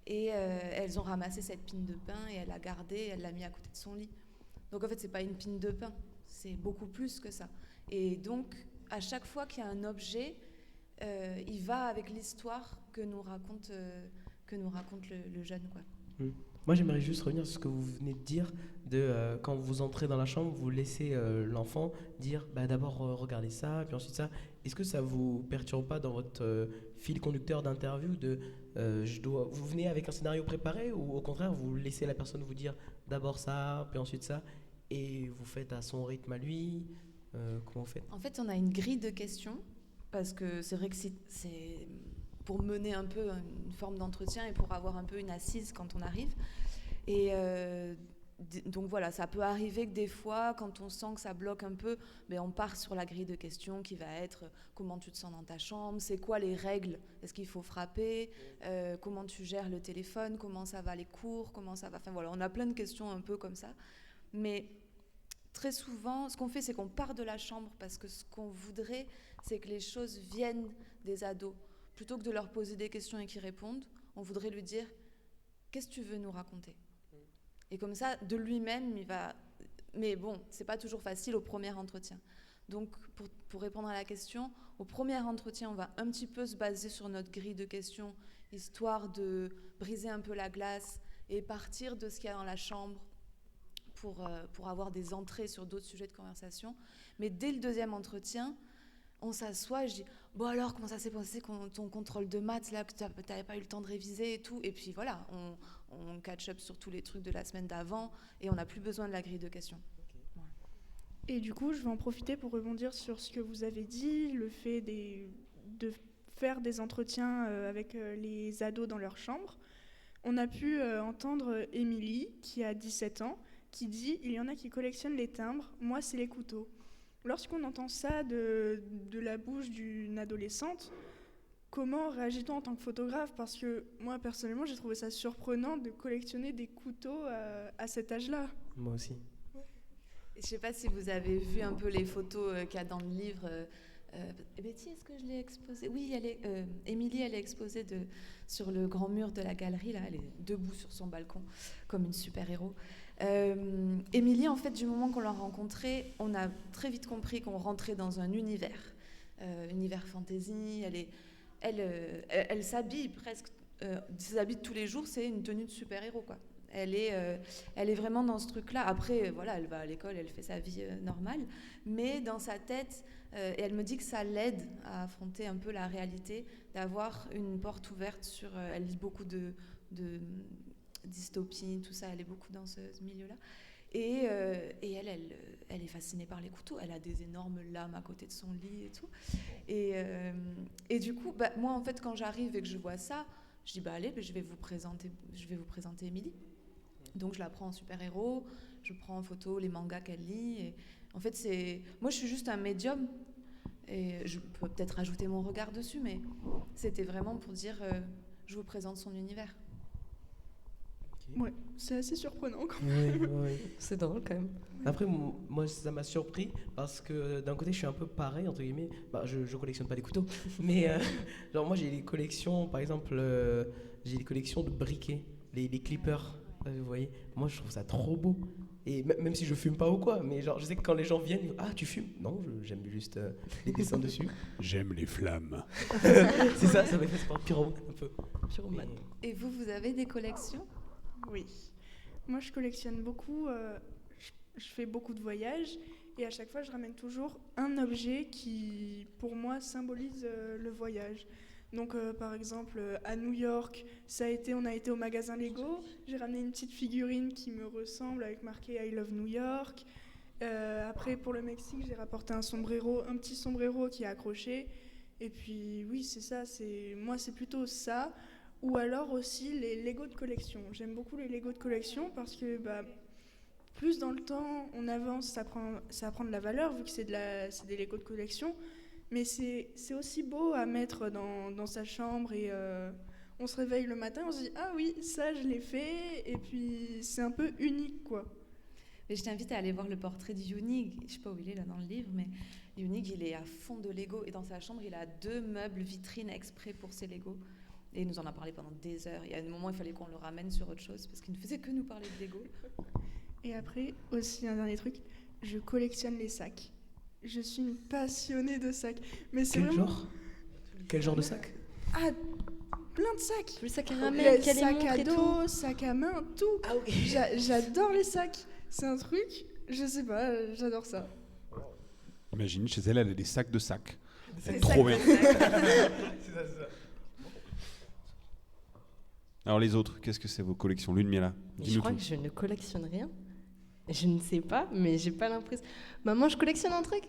et elles ont ramassé cette pine de pain et elle l'a gardée, elle l'a mis à côté de son lit. Donc en fait, c'est pas une pine de pain, c'est beaucoup plus que ça. Et donc, à chaque fois qu'il y a un objet, il va avec l'histoire que nous raconte le jeune, quoi. Moi, j'aimerais juste revenir sur ce que vous venez de dire, quand vous entrez dans la chambre, vous laissez l'enfant dire d'abord regardez ça, puis ensuite ça. Est-ce que ça vous perturbe pas dans votre fil conducteur d'interview vous venez avec un scénario préparé ou au contraire vous laissez la personne vous dire d'abord ça, puis ensuite ça, et vous faites à son rythme à lui comment vous faites ? En fait, on a une grille de questions parce que c'est vrai que c'est pour mener un peu une forme d'entretien et pour avoir un peu une assise quand on arrive. Et Donc voilà, ça peut arriver que des fois, quand on sent que ça bloque un peu, on part sur la grille de questions qui va être comment tu te sens dans ta chambre, c'est quoi les règles, est-ce qu'il faut frapper, comment tu gères le téléphone, comment ça va les cours, comment ça va... Enfin voilà, on a plein de questions un peu comme ça. Mais très souvent, ce qu'on fait, c'est qu'on part de la chambre parce que ce qu'on voudrait, c'est que les choses viennent des ados. Plutôt que de leur poser des questions et qu'ils répondent, on voudrait lui dire « Qu'est-ce que tu veux nous raconter ?» Et comme ça, de lui-même, il va... Mais bon, c'est pas toujours facile au premier entretien. Donc, pour répondre à la question, au premier entretien, on va un petit peu se baser sur notre grille de questions, histoire de briser un peu la glace et partir de ce qu'il y a dans la chambre pour avoir des entrées sur d'autres sujets de conversation. Mais dès le deuxième entretien, on s'assoit et je dis « Bon alors, comment ça s'est passé ton contrôle de maths, là, que tu n'avais pas eu le temps de réviser et tout ?» Et puis voilà, on catch up sur tous les trucs de la semaine d'avant et on n'a plus besoin de la grille de questions. Voilà. Et du coup, je vais en profiter pour rebondir sur ce que vous avez dit, le fait de faire des entretiens avec les ados dans leur chambre. On a pu entendre Émilie, qui a 17 ans, qui dit « Il y en a qui collectionnent les timbres, moi c'est les couteaux ». Lorsqu'on entend ça de la bouche d'une adolescente, comment réagit-on en tant que photographe ? Parce que moi, personnellement, j'ai trouvé ça surprenant de collectionner des couteaux à cet âge-là. Moi aussi. Je ne sais pas si vous avez vu un peu les photos qu'il y a dans le livre. Betty, est-ce que je l'ai exposée ? Oui, Émilie, elle est exposée sur le grand mur de la galerie. Là, elle est debout sur son balcon, comme une super-héros. Émilie, en fait, du moment qu'on l'a rencontrée, on a très vite compris qu'on rentrait dans un univers fantasy. Elle s'habille presque, ses habits de tous les jours, c'est une tenue de super-héros, quoi. Elle est vraiment dans ce truc-là. Après, voilà, elle va à l'école, elle fait sa vie normale, mais dans sa tête, et elle me dit que ça l'aide à affronter un peu la réalité, d'avoir une porte ouverte sur... elle lit beaucoup de dystopie, tout ça, elle est beaucoup dans ce milieu-là. Et elle est fascinée par les couteaux. Elle a des énormes lames à côté de son lit et tout. Et du coup, moi, en fait, quand j'arrive et que je vois ça, je dis, allez, je vais vous présenter Émilie. Donc, je la prends en super-héros, je prends en photo les mangas qu'elle lit. Et en fait, moi, je suis juste un médium. Et je peux peut-être rajouter mon regard dessus, mais c'était vraiment pour dire, je vous présente son univers. Ouais, c'est assez surprenant quand même. Oui. C'est drôle quand même. Après, moi, ça m'a surpris parce que d'un côté, je suis un peu pareil, entre guillemets. Je collectionne pas des couteaux, mais genre moi, j'ai les collections, par exemple, j'ai les collections de briquets, les clippers, vous voyez. Moi, je trouve ça trop beau. Et même si je fume pas ou quoi, mais genre, je sais que quand les gens viennent, ils disent, ah, tu fumes ? Non, j'aime juste les dessins dessus. J'aime les flammes. C'est ça m'a fait par pyromane un peu. Pyromane. Et vous avez des collections ? Oui. Moi, je collectionne beaucoup. Je fais beaucoup de voyages et à chaque fois, je ramène toujours un objet qui, pour moi, symbolise le voyage. Donc, par exemple, à New York, on a été au magasin Lego. J'ai ramené une petite figurine qui me ressemble avec marqué I Love New York. Après, pour le Mexique, j'ai rapporté un petit sombrero qui est accroché. Et puis, oui, c'est ça. Moi, c'est plutôt ça. Ou alors aussi les Lego de collection. J'aime beaucoup les Lego de collection parce que plus dans le temps on avance, ça prend de la valeur vu que c'est des Lego de collection. Mais c'est aussi beau à mettre dans sa chambre et on se réveille le matin, on se dit ah oui, ça je l'ai fait et puis c'est un peu unique quoi. Mais je t'invite à aller voir le portrait de Yunig. Je sais pas où il est là dans le livre, mais Yunig il est à fond de Lego et dans sa chambre il a 2 meubles vitrines exprès pour ses Lego. Et il nous en a parlé pendant des heures. Il y a un moment, il fallait qu'on le ramène sur autre chose parce qu'il ne faisait que nous parler de Lego. Et après, aussi un dernier truc, je collectionne les sacs. Je suis une passionnée de sacs. Mais c'est Quel genre de sac ? Ah, plein de sacs. Le sac à ramen, sac à dos, sac à main, tout. Ah, okay. J'adore les sacs. C'est un truc, je sais pas, j'adore ça. Imagine, chez elle a des sacs de sacs. C'est trop bien. C'est ça. Alors les autres, qu'est-ce que c'est vos collections ? Lune Miela, dis-nous Je crois tout. que je ne collectionne rien. Je ne sais pas, mais j'ai pas l'impression. Maman, je collectionne un truc.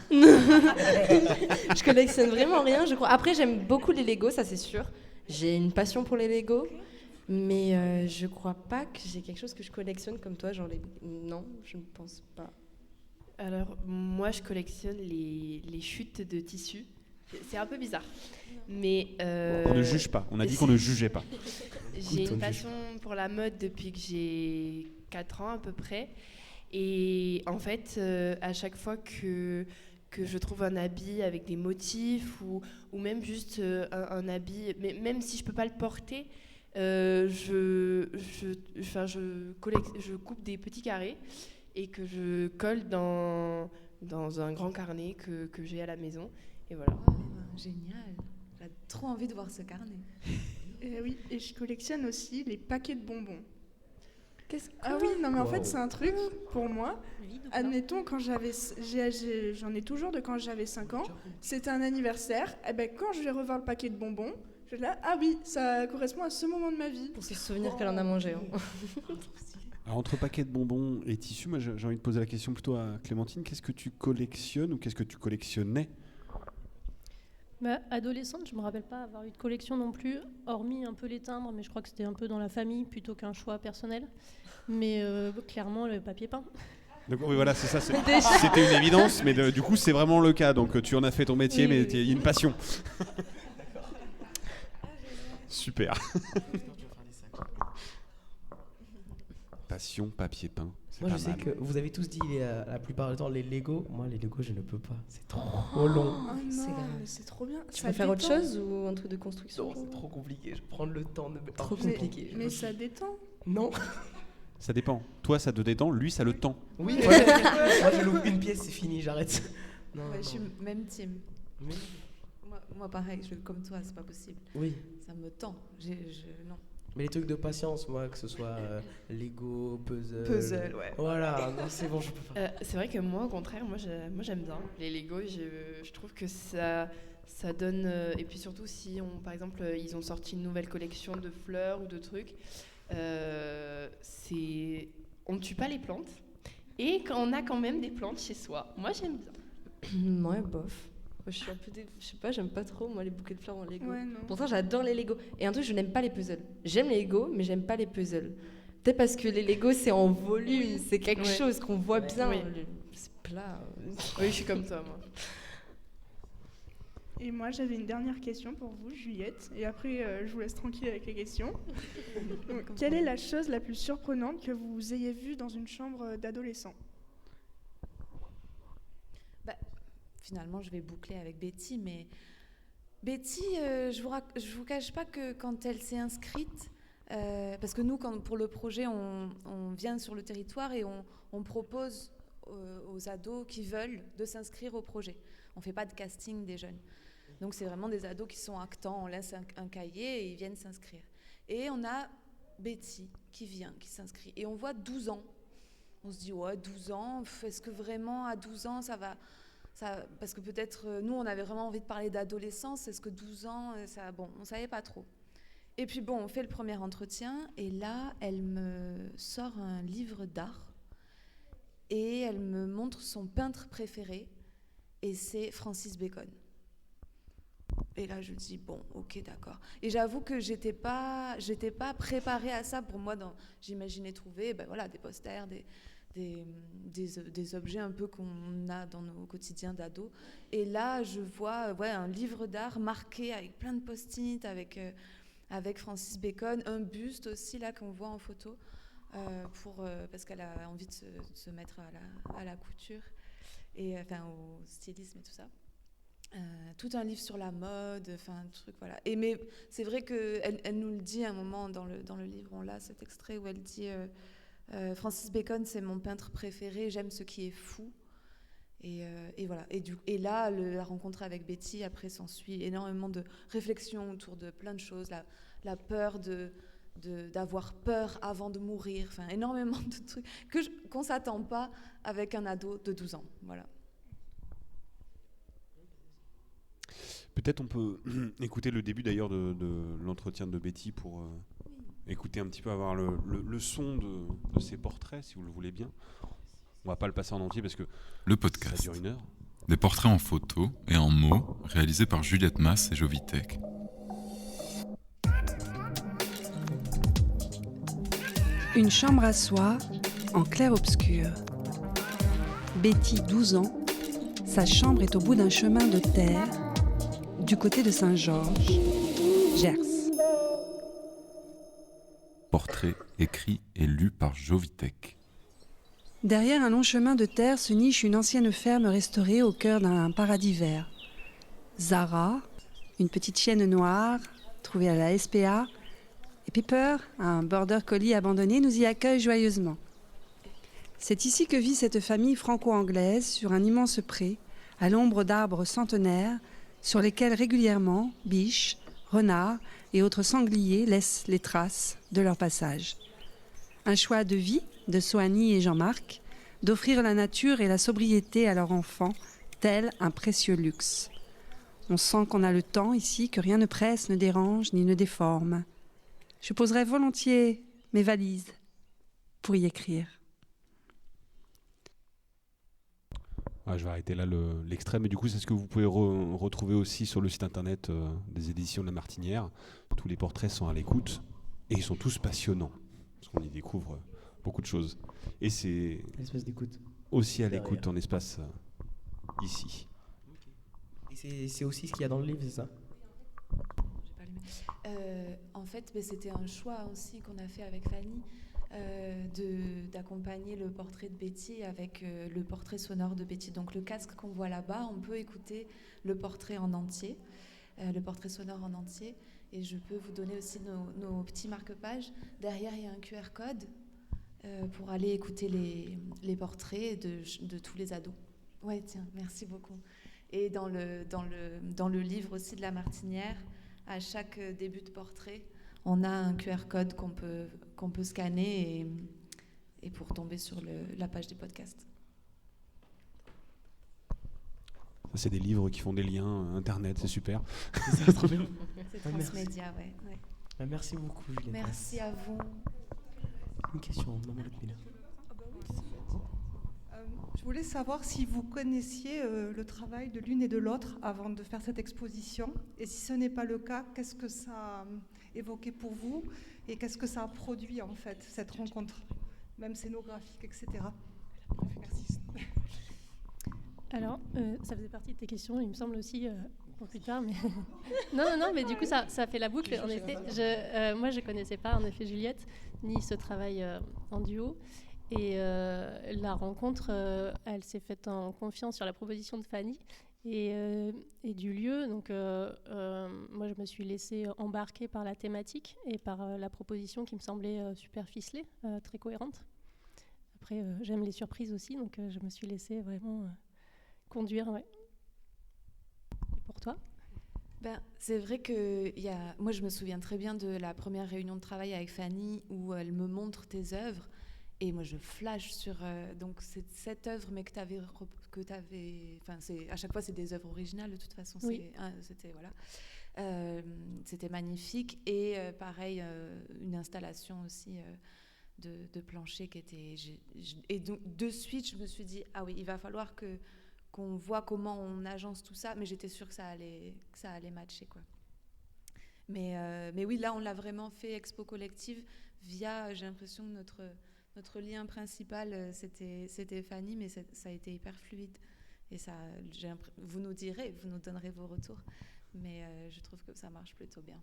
Je collectionne vraiment rien, je crois. Après, j'aime beaucoup les Lego, ça c'est sûr. J'ai une passion pour les Lego. Mais je crois pas que j'ai quelque chose que je collectionne comme toi, genre non, je ne pense pas. Alors, moi, je collectionne les chutes de tissu. C'est un peu bizarre. Mais On ne juge pas. On a dit qu'on ne jugeait pas. J'ai une passion pour la mode depuis que j'ai 4 ans à peu près. Et en fait, à chaque fois que je trouve un habit avec des motifs ou même juste un habit, mais même si je peux pas le porter, je coupe des petits carrés et que je colle dans un grand carnet que j'ai à la maison. Et voilà. Génial. J'ai trop envie de voir ce carnet. Oui, et je collectionne aussi les paquets de bonbons. Ah oui, non mais en fait c'est un truc pour moi. Admettons quand j'en ai toujours de quand j'avais 5 ans, c'était un anniversaire, et ben quand je vais revoir le paquet de bonbons, je vais là, ah oui, ça correspond à ce moment de ma vie. Pour se souvenir qu'elle en a mangé. Hein. Alors, entre paquets de bonbons et tissus, moi j'ai envie de poser la question plutôt à Clémentine, qu'est-ce que tu collectionnes ou qu'est-ce que tu collectionnais ? Adolescente, je me rappelle pas avoir eu de collection non plus, hormis un peu les timbres, mais je crois que c'était un peu dans la famille plutôt qu'un choix personnel. Mais clairement, le papier peint. Donc, oui, voilà, c'est ça. C'était une évidence, mais du coup, c'est vraiment le cas. Donc, tu en as fait ton métier, mais il y a une passion. Super. Passion, papier peint. Moi, je sais que vous avez tous dit la plupart du temps les Lego. Moi, les Lego, je ne peux pas. C'est trop long. Oh non, c'est trop bien. Tu peux faire autre chose ou un truc de construction? Non, c'est trop compliqué. Je vais prendre le temps de... Trop compliqué. Mais ça détend. Non. Ça dépend. Toi, ça te détend. Lui, ça le tend. Oui, moi, je l'ouvre une pièce, c'est fini, j'arrête. Non, je suis même team. Oui. Moi, pareil, comme toi, c'est pas possible. Oui. Ça me tend. Non. Mais les trucs de patience, moi, que ce soit Lego, puzzle. Puzzle, ouais. Voilà, non, c'est bon, je peux pas. C'est vrai que moi, au contraire, moi j'aime bien les Lego. Je trouve que ça donne. Et puis surtout, si par exemple, ils ont sorti une nouvelle collection de fleurs ou de trucs, on ne tue pas les plantes. Et on a quand même des plantes chez soi. Moi, j'aime bien. Ouais, bof. Je suis un peu je sais pas, j'aime pas trop moi les bouquets de fleurs en Lego. Ouais, pourtant j'adore les Lego. Et un truc, je n'aime pas les puzzles. J'aime les Lego, mais j'aime pas les puzzles. Peut-être parce que les Lego c'est en volume, c'est quelque chose qu'on voit bien. Oui. C'est plat. Oui, je suis comme toi, moi. Et moi j'avais une dernière question pour vous, Juliette. Et après je vous laisse tranquille avec les questions. Donc, quelle est la chose la plus surprenante que vous ayez vue dans une chambre d'adolescent? Finalement, je vais boucler avec Betty, mais Betty, je vous cache pas que quand elle s'est inscrite, parce que nous, pour le projet, on vient sur le territoire et on propose aux ados qui veulent de s'inscrire au projet. On fait pas de casting des jeunes. Donc c'est vraiment des ados qui sont actants, on laisse un cahier et ils viennent s'inscrire. Et on a Betty qui vient, qui s'inscrit. Et on voit 12 ans. On se dit, ouais, 12 ans, est-ce que vraiment à 12 ans ça va... parce que peut-être, nous, on avait vraiment envie de parler d'adolescence. Est-ce que 12 ans, on ne savait pas trop. Et puis, on fait le premier entretien. Et là, elle me sort un livre d'art. Et elle me montre son peintre préféré. Et c'est Francis Bacon. Et là, je dis, bon, ok, d'accord. Et j'avoue que j'étais pas préparée à ça. Pour moi, j'imaginais trouver des posters, des objets un peu qu'on a dans nos quotidiens d'ados. Et là, je vois un livre d'art marqué avec plein de post-it, avec Francis Bacon, un buste aussi là qu'on voit en photo, parce qu'elle a envie de se mettre à la couture, et au stylisme et tout ça. Tout un livre sur la mode, truc, voilà. Mais c'est vrai qu'elle nous le dit à un moment dans le livre, on l'a cet extrait où elle dit... Francis Bacon, c'est mon peintre préféré, j'aime ce qui est fou. Et voilà. Et là, la rencontre avec Betty, après, s'ensuit énormément de réflexions autour de plein de choses. La peur d'avoir peur avant de mourir. Énormément de trucs qu'on ne s'attend pas avec un ado de 12 ans. Voilà. Peut-être on peut écouter le début d'ailleurs de l'entretien de Betty pour... écoutez un petit peu, avoir le son de ces portraits, si vous le voulez bien. On va pas le passer en entier parce que le podcast. Ça dure 1 heure. Des portraits en photo et en mots, réalisés par Juliette Masse et Jovitech. Une chambre à soi, en clair-obscur. Betty, 12 ans, sa chambre est au bout d'un chemin de terre, du côté de Saint-Georges, Gers. Portrait écrit et lu par Jovitek. Derrière un long chemin de terre se niche une ancienne ferme restaurée au cœur d'un paradis vert. Zara, une petite chienne noire, trouvée à la SPA, et Pepper, un border collie abandonné, nous y accueillent joyeusement. C'est ici que vit cette famille franco-anglaise sur un immense pré, à l'ombre d'arbres centenaires, sur lesquels régulièrement biches, renards et autres sangliers laissent les traces de leur passage. Un choix de vie de Sohani et Jean-Marc, d'offrir la nature et la sobriété à leurs enfants, tel un précieux luxe. On sent qu'on a le temps ici, que rien ne presse, ne dérange ni ne déforme. Je poserai volontiers mes valises pour y écrire. Je vais arrêter là l'extrait, mais du coup, c'est ce que vous pouvez retrouver aussi sur le site internet des éditions de La Martinière. Tous les portraits sont à l'écoute et ils sont tous passionnants, parce qu'on y découvre beaucoup de choses. Et c'est l'espace d'écoute aussi à l'écoute en espace ici. Et c'est aussi ce qu'il y a dans le livre, c'est ça? En fait, c'était un choix aussi qu'on a fait avec Fanny, d'accompagner le portrait de Betty avec le portrait sonore de Betty. Donc le casque qu'on voit là-bas, on peut écouter le portrait en entier, le portrait sonore en entier. Et je peux vous donner aussi nos petits marque-pages. Derrière, il y a un QR code pour aller écouter les portraits de tous les ados. Ouais, tiens, merci beaucoup. Et dans le livre aussi de La Martinière, à chaque début de portrait, on a un QR code qu'on peut scanner et pour tomber sur la page du podcast. Ça, c'est des livres qui font des liens Internet, c'est super. C'est trop bien. C'est transmédia, ouais. Merci beaucoup, Juliette. Merci à vous. Une question, Maman Ludmila. Je voulais savoir si vous connaissiez le travail de l'une et de l'autre avant de faire cette exposition. Et si ce n'est pas le cas, qu'est-ce que ça a évoqué pour vous et qu'est-ce que ça a produit en fait, cette rencontre, même scénographique, etc. Merci. Alors, ça faisait partie de tes questions, il me semble aussi, pour plus tard. Mais non, mais du coup, ça fait la boucle. En effet, moi, je ne connaissais pas, en effet, Juliette, ni ce travail en duo. Et la rencontre, elle s'est faite en confiance sur la proposition de Fanny et du lieu. Donc, moi, je me suis laissée embarquer par la thématique et par la proposition qui me semblait super ficelée, très cohérente. Après, j'aime les surprises aussi, donc je me suis laissée vraiment conduire. Ouais. Et pour toi ? C'est vrai que moi, je me souviens très bien de la première réunion de travail avec Fanny où elle me montre tes œuvres. Et moi, je flash sur donc cette œuvre, mais que tu avais, enfin, à chaque fois, c'est des œuvres originales de toute façon. Oui. C'était magnifique et pareil, une installation aussi de plancher qui était. Et donc de suite, je me suis dit ah oui, il va falloir qu'on voit comment on agence tout ça, mais j'étais sûre que ça allait matcher quoi. Mais oui, là, on l'a vraiment fait expo collective via. J'ai l'impression que notre lien principal, c'était Fanny, mais ça a été hyper fluide. Et ça, vous nous donnerez vos retours. Mais je trouve que ça marche plutôt bien.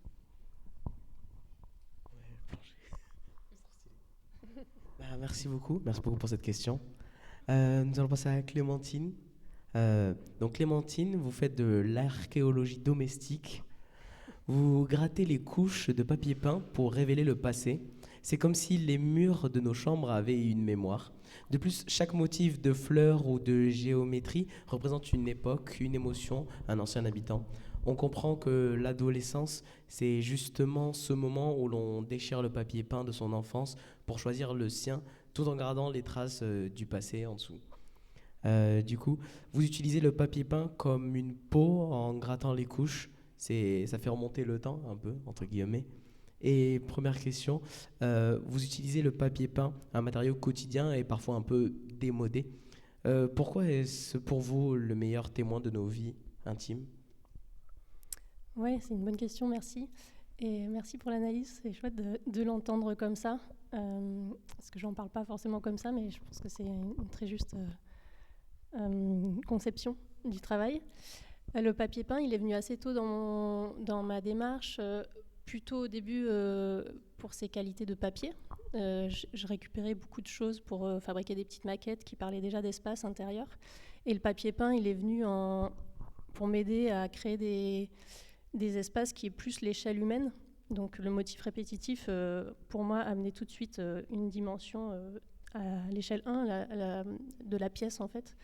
Merci beaucoup pour cette question. Nous allons passer à Clémentine. Donc Clémentine, vous faites de l'archéologie domestique. Vous grattez les couches de papier peint pour révéler le passé. C'est comme si les murs de nos chambres avaient une mémoire. De plus, chaque motif de fleurs ou de géométrie représente une époque, une émotion, un ancien habitant. On comprend que l'adolescence, c'est justement ce moment où l'on déchire le papier peint de son enfance pour choisir le sien, tout en gardant les traces du passé en dessous. Du coup, vous utilisez le papier peint comme une peau en grattant les couches. Ça fait remonter le temps un peu, entre guillemets. Et première question, vous utilisez le papier peint, un matériau quotidien et parfois un peu démodé. Pourquoi est-ce pour vous le meilleur témoin de nos vies intimes ? Oui, c'est une bonne question, merci. Et merci pour l'analyse, c'est chouette de l'entendre comme ça, parce que j'en parle pas forcément comme ça, mais je pense que c'est une très juste conception du travail. Le papier peint, il est venu assez tôt dans ma démarche, plutôt au début pour ses qualités de papier. Je récupérais beaucoup de choses pour fabriquer des petites maquettes qui parlaient déjà d'espace intérieur. Et le papier peint, il est venu pour m'aider à créer des espaces qui est plus l'échelle humaine. Donc le motif répétitif, pour moi, amenait tout de suite une dimension à l'échelle 1 de la pièce, en fait.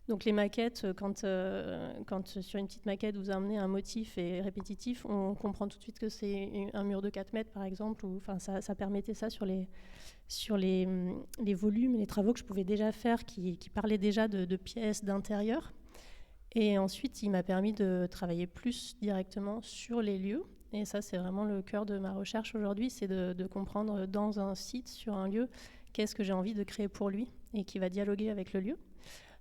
Donc les maquettes, quand sur une petite maquette, vous amenez un motif et répétitif, on comprend tout de suite que c'est un mur de 4 mètres, par exemple. Ça permettait ça sur les volumes, les travaux que je pouvais déjà faire, qui parlaient déjà de pièces, d'intérieur. Et ensuite, il m'a permis de travailler plus directement sur les lieux. Et ça, c'est vraiment le cœur de ma recherche aujourd'hui, c'est de comprendre dans un site, sur un lieu, qu'est-ce que j'ai envie de créer pour lui et qui va dialoguer avec le lieu.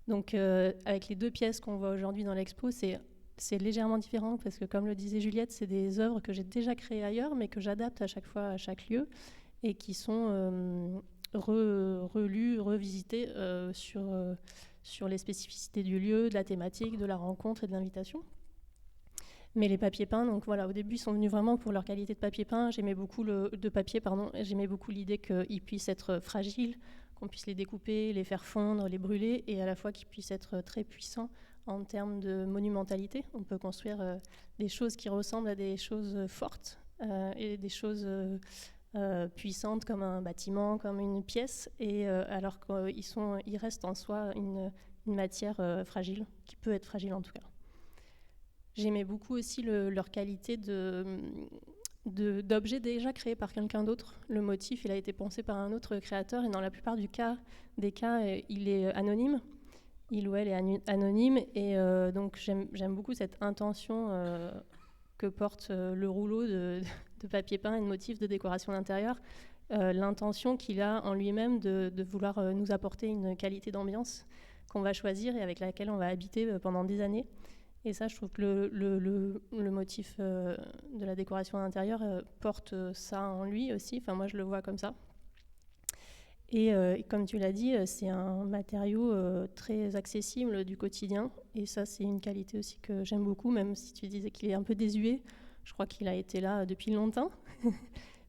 Donc, avec les 2 pièces qu'on voit aujourd'hui dans l'expo, c'est légèrement différent parce que, comme le disait Juliette, c'est des œuvres que j'ai déjà créées ailleurs, mais que j'adapte à chaque fois à chaque lieu et qui sont relues, revisitées sur les spécificités du lieu, de la thématique, de la rencontre et de l'invitation. Mais les papiers peints, donc voilà, au début, ils sont venus vraiment pour leur qualité de papier peint. J'aimais beaucoup j'aimais beaucoup l'idée qu'ils puissent être fragiles, qu'on puisse les découper, les faire fondre, les brûler, et à la fois qu'ils puissent être très puissants en termes de monumentalité. On peut construire des choses qui ressemblent à des choses fortes et des choses puissantes comme un bâtiment, comme une pièce, et alors qu'ils restent en soi une matière fragile, qui peut être fragile en tout cas. J'aimais beaucoup aussi leur qualité d'objets déjà créés par quelqu'un d'autre. Le motif, il a été pensé par un autre créateur, et dans la plupart des cas, il est anonyme. Il ou elle est anonyme, et donc j'aime beaucoup cette intention que porte le rouleau de papier peint et de motifs de décoration d'intérieur. L'intention qu'il a en lui-même de vouloir nous apporter une qualité d'ambiance qu'on va choisir et avec laquelle on va habiter pendant des années. Et ça, je trouve que le motif de la décoration d'intérieur porte ça en lui aussi. Enfin, moi, je le vois comme ça. Et comme tu l'as dit, c'est un matériau très accessible du quotidien. Et ça, c'est une qualité aussi que j'aime beaucoup, même si tu disais qu'il est un peu désuet. Je crois qu'il a été là depuis longtemps,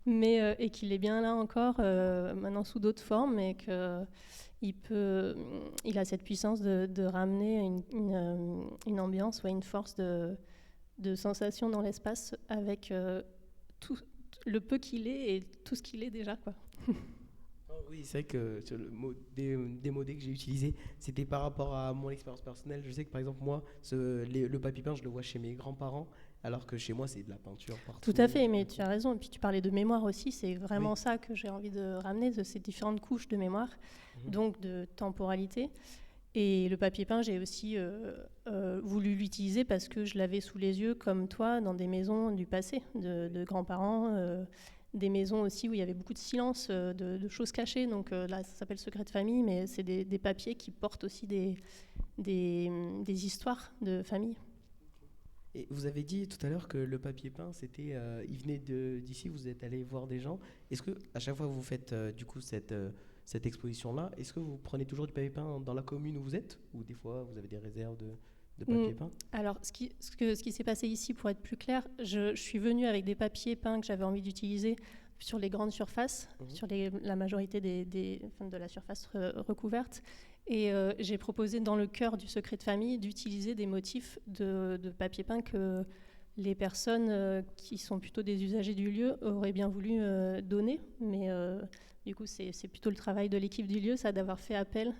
et qu'il est bien là encore, maintenant sous d'autres formes, mais il a cette puissance de ramener une ambiance, une force de sensation dans l'espace avec tout le peu qu'il est et tout ce qu'il est déjà, quoi. Oui, c'est vrai que sur le mot démodé que j'ai utilisé, c'était par rapport à mon expérience personnelle. Je sais que par exemple, moi, le papier peint, je le vois chez mes grands-parents, alors que chez moi, c'est de la peinture partout. Tout à fait, mais tu as raison. Et puis tu parlais de mémoire aussi, c'est vraiment ça que j'ai envie de ramener, de ces différentes couches de mémoire, donc de temporalité. Et le papier peint, j'ai aussi voulu l'utiliser parce que je l'avais sous les yeux, comme toi, dans des maisons du passé, de grands-parents, des maisons aussi où il y avait beaucoup de silence, de choses cachées. Donc là, ça s'appelle secret de famille, mais c'est des papiers qui portent aussi des histoires de famille. Et vous avez dit tout à l'heure que le papier peint, il venait d'ici, vous êtes allé voir des gens. Est-ce que à chaque fois que vous faites du coup cette exposition-là, est-ce que vous prenez toujours du papier peint dans la commune où vous êtes, ou des fois vous avez des réserves de papier peint? Alors, ce qui s'est passé ici, pour être plus clair, je suis venue avec des papiers peints que j'avais envie d'utiliser sur les grandes surfaces, sur la majorité de la surface recouverte. Et j'ai proposé dans le cœur du secret de famille d'utiliser des motifs de papier peint que les personnes qui sont plutôt des usagers du lieu auraient bien voulu donner. Mais du coup, c'est plutôt le travail de l'équipe du lieu, ça, d'avoir fait appel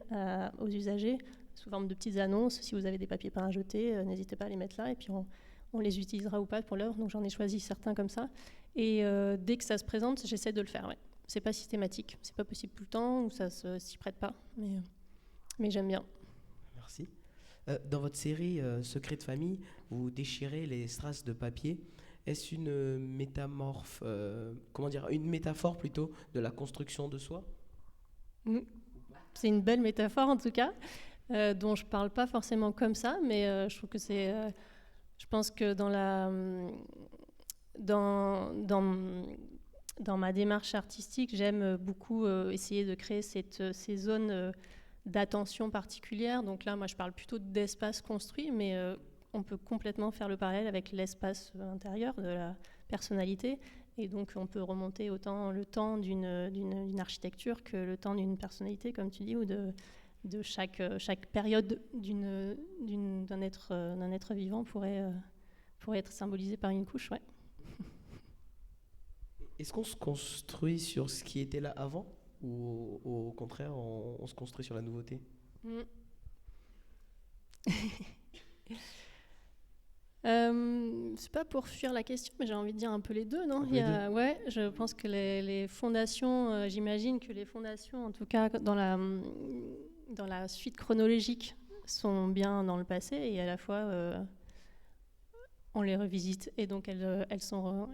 aux usagers sous forme de petites annonces. Si vous avez des papiers peints à jeter, n'hésitez pas à les mettre là, et puis on les utilisera ou pas pour l'œuvre. Donc j'en ai choisi certains comme ça. Et dès que ça se présente, j'essaie de le faire. Ouais. C'est pas systématique, c'est pas possible tout le temps, ou ça s'y prête pas. Mais j'aime bien. Merci. Dans votre série Secret de famille, vous déchirez les strass de papier. Est-ce une une métaphore plutôt de la construction de soi? C'est une belle métaphore en tout cas, dont je parle pas forcément comme ça, mais je trouve que je pense que dans ma démarche artistique, j'aime beaucoup essayer de créer ces zones d'attention particulière. Donc là, moi, je parle plutôt d'espace construit, mais on peut complètement faire le parallèle avec l'espace intérieur de la personnalité. Et donc, on peut remonter autant le temps d'une architecture que le temps d'une personnalité, comme tu dis, ou de chaque période d'un être vivant pourrait être symbolisée par une couche, ouais. Est-ce qu'on se construit sur ce qui était là avant ou au contraire, on se construit sur la nouveauté? C'est pas pour fuir la question, mais j'ai envie de dire un peu les deux, non? Ouais, je pense que les fondations, j'imagine que les fondations, en tout cas dans la suite chronologique, sont bien dans le passé et à la fois on les revisite et donc elles sont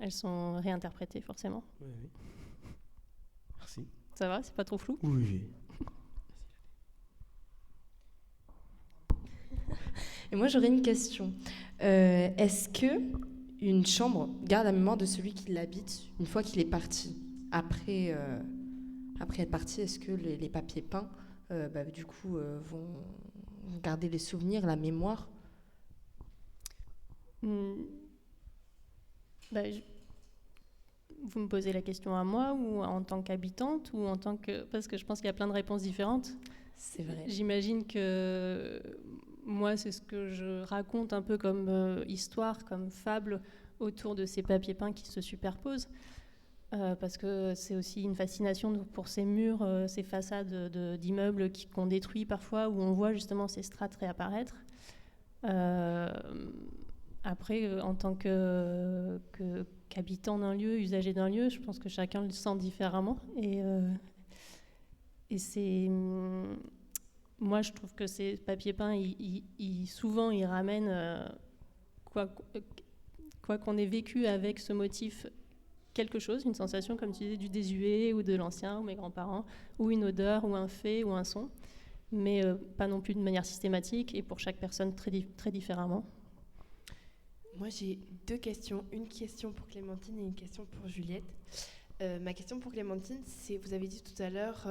réinterprétées forcément. Oui. Merci. Ça va, c'est pas trop flou? Oui. Et moi, j'aurais une question. Est-ce que une chambre garde la mémoire de celui qui l'habite une fois qu'il est parti? Après être parti, est-ce que les papiers peints, du coup, vont garder les souvenirs, la mémoire? Vous me posez la question à moi ou en tant qu'habitante ou en tant que... Parce que je pense qu'il y a plein de réponses différentes. C'est vrai. J'imagine que moi, c'est ce que je raconte un peu comme histoire, comme fable autour de ces papiers peints qui se superposent. Parce que c'est aussi une fascination pour ces murs, ces façades d'immeubles qu'on détruit parfois, où on voit justement ces strates réapparaître. Après, en tant qu'habitant d'un lieu, usager d'un lieu, je pense que chacun le sent différemment. Et c'est... Moi, je trouve que ces papiers peints, souvent, ils ramènent, quoi qu'on ait vécu avec ce motif, quelque chose, une sensation, comme tu disais, du désuet ou de l'ancien, ou mes grands-parents, ou une odeur, ou un fait, ou un son, mais pas non plus de manière systématique, et pour chaque personne très différemment. Moi, j'ai deux questions. Une question pour Clémentine et une question pour Juliette. Ma question pour Clémentine, c'est, vous avez dit tout à l'heure,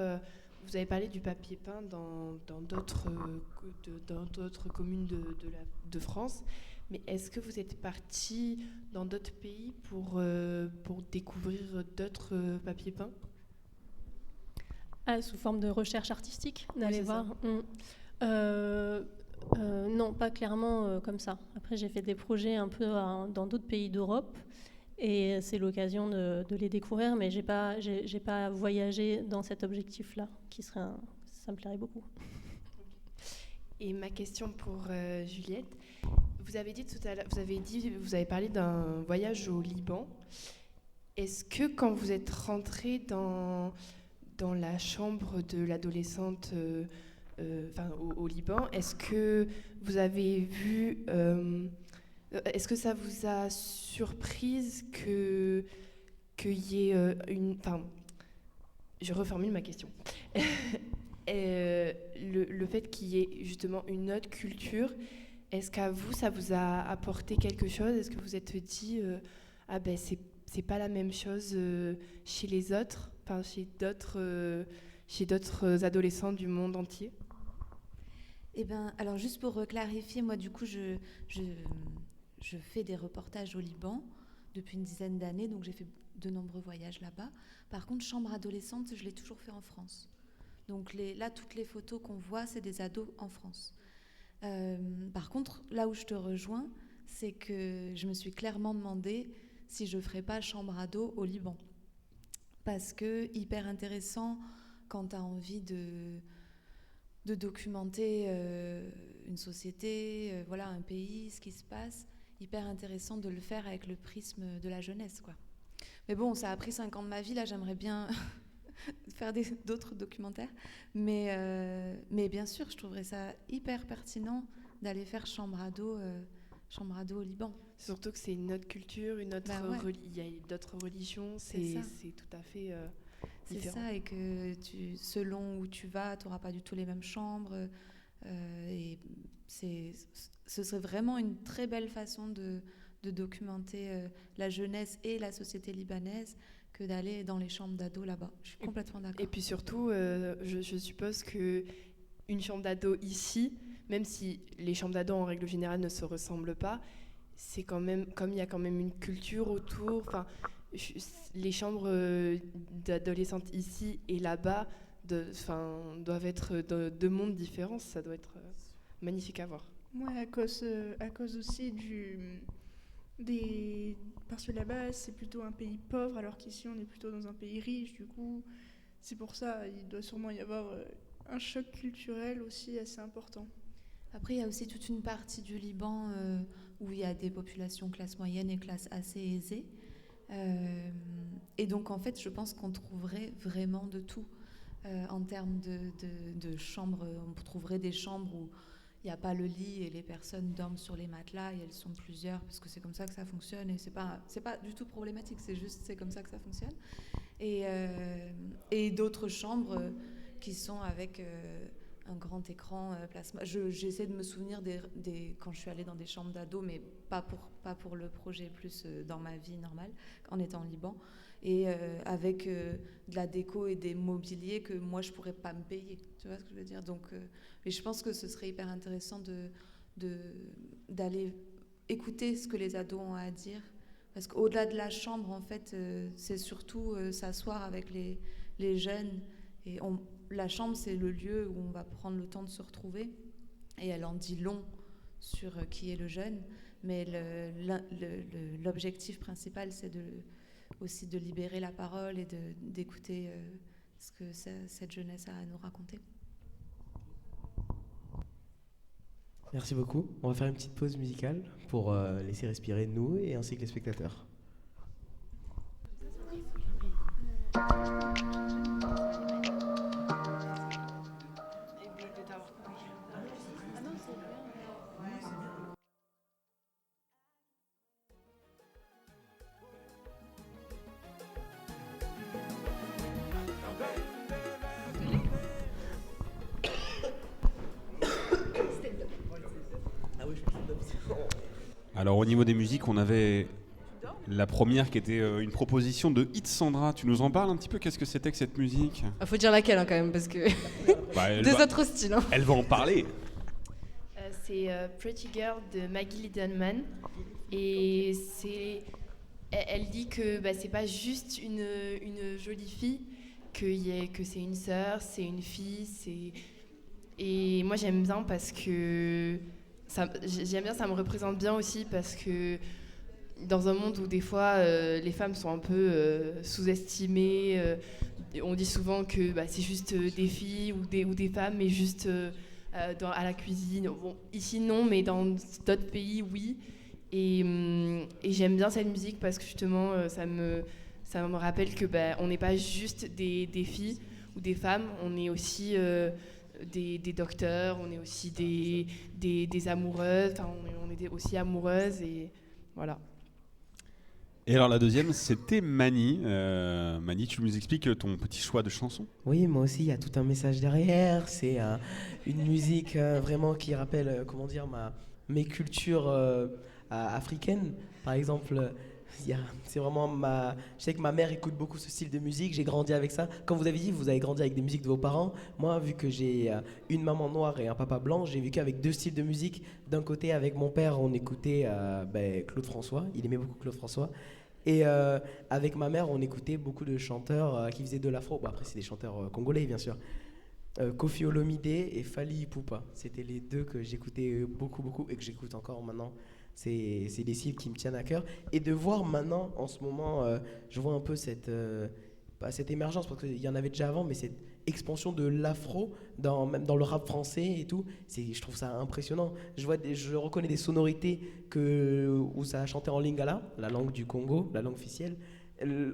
vous avez parlé du papier peint dans d'autres communes de France, mais est-ce que vous êtes partie dans d'autres pays pour découvrir d'autres papiers peints? Sous forme de recherche artistique, d'aller voir. Non, pas clairement comme ça. Après, j'ai fait des projets un peu dans d'autres pays d'Europe et c'est l'occasion de les découvrir, mais j'ai pas voyagé dans cet objectif-là, ça me plairait beaucoup. Et ma question pour Juliette, vous avez dit tout à l'heure, vous avez parlé d'un voyage au Liban. Est-ce que quand vous êtes rentrée dans la chambre de l'adolescente au Liban, est-ce que vous avez vu, est-ce que ça vous a surprise qu'il y ait je reformule ma question. Le fait qu'il y ait justement une autre culture, est-ce qu'à vous, ça vous a apporté quelque chose? Est-ce que vous êtes dit, c'est pas la même chose chez les autres, chez d'autres adolescents du monde entier? Alors juste pour clarifier, moi du coup je fais des reportages au Liban depuis une dizaine d'années, donc j'ai fait de nombreux voyages là-bas. Par contre, chambre adolescente, je l'ai toujours fait en France. Donc là, toutes les photos qu'on voit, c'est des ados en France. Par contre, là où je te rejoins, c'est que je me suis clairement demandé si je ne ferais pas chambre ado au Liban. Parce que hyper intéressant quand tu as envie de documenter une société, un pays, ce qui se passe, hyper intéressant de le faire avec le prisme de la jeunesse, quoi. Mais bon, ça a pris 5 ans de ma vie, là j'aimerais bien faire d'autres documentaires, mais bien sûr, je trouverais ça hyper pertinent d'aller faire chambre ado au Liban. Surtout que c'est une autre culture, il y a d'autres religions, c'est tout à fait... C'est ça, et que selon où tu vas, tu n'auras pas du tout les mêmes chambres. Et ce serait vraiment une très belle façon de documenter la jeunesse et la société libanaise que d'aller dans les chambres d'ados là-bas. Je suis complètement d'accord. Et puis surtout, je suppose qu'une chambre d'ado ici, même si les chambres d'ado en règle générale ne se ressemblent pas, c'est quand même, comme il y a quand même une culture autour, les chambres d'adolescentes ici et là-bas doivent être deux mondes différents. Ça doit être magnifique à voir. Ouais, à cause aussi parce que là-bas c'est plutôt un pays pauvre, alors qu'ici on est plutôt dans un pays riche. Du coup, c'est pour ça il doit sûrement y avoir un choc culturel aussi assez important. Après, il y a aussi toute une partie du Liban où il y a des populations classe moyenne et classe assez aisée. Et donc, en fait, je pense qu'on trouverait vraiment de tout. En termes de chambres, on trouverait des chambres où il n'y a pas le lit et les personnes dorment sur les matelas et elles sont plusieurs parce que c'est comme ça que ça fonctionne et c'est pas du tout problématique, c'est comme ça que ça fonctionne. Et d'autres chambres qui sont avec un grand écran plasma. J'essaie de me souvenir quand je suis allée dans des chambres d'ados, mais pas pour le projet, plus dans ma vie normale, en étant au Liban. Et avec de la déco et des mobiliers que moi je pourrais pas me payer, tu vois ce que je veux dire. Donc, et je pense que ce serait hyper intéressant d'aller écouter ce que les ados ont à dire, parce qu'au-delà de la chambre, en fait, c'est surtout s'asseoir avec les jeunes. Et la chambre, c'est le lieu où on va prendre le temps de se retrouver, et elle en dit long sur qui est le jeune, mais l'objectif principal, c'est aussi de libérer la parole et d'écouter ce que cette jeunesse a à nous raconter. Merci beaucoup. On va faire une petite pause musicale pour laisser respirer nous et ainsi que les spectateurs. Alors au niveau des musiques, on avait la première qui était une proposition de Hit Sandra. Tu nous en parles un petit peu? Qu'est-ce que c'était que cette musique? Faut dire laquelle quand même, parce que deux autres styles. Elle va en parler. C'est Pretty Girl de Maggie Lieberman. Et elle dit que c'est pas juste une jolie fille, que c'est une sœur, c'est une fille. Et moi j'aime bien parce que ça me représente bien aussi, parce que dans un monde où des fois les femmes sont un peu sous-estimées, on dit souvent que c'est juste des filles ou des femmes, mais juste à la cuisine. Bon, ici non, mais dans d'autres pays oui. Et j'aime bien cette musique parce que justement ça me rappelle que on n'est pas juste des filles ou des femmes, on est aussi des docteurs, on est aussi des amoureuses, on est aussi amoureuses, et voilà. Et alors la deuxième, c'était Mani. Mani, tu nous expliques ton petit choix de chanson? Oui, moi aussi, il y a tout un message derrière. C'est une musique vraiment qui rappelle, mes cultures africaines. Par exemple, c'est vraiment je sais que ma mère écoute beaucoup ce style de musique, j'ai grandi avec ça. Comme vous avez dit, vous avez grandi avec des musiques de vos parents. Moi, vu que j'ai une maman noire et un papa blanc, j'ai vécu avec deux styles de musique. D'un côté, avec mon père, on écoutait Claude François, il aimait beaucoup Claude François. Et avec ma mère, on écoutait beaucoup de chanteurs qui faisaient de l'afro. Bon, après, c'est des chanteurs congolais, bien sûr. Koffi Olomide et Fally Ipupa. C'était les deux que j'écoutais beaucoup et que j'écoute encore maintenant. C'est des styles qui me tiennent à cœur. Et de voir maintenant, en ce moment, je vois un peu cette émergence, parce qu'il y en avait déjà avant, mais cette expansion de l'afro, même dans le rap français et tout, je trouve ça impressionnant. Je reconnais des sonorités où ça a chanté en lingala, la langue du Congo, la langue officielle.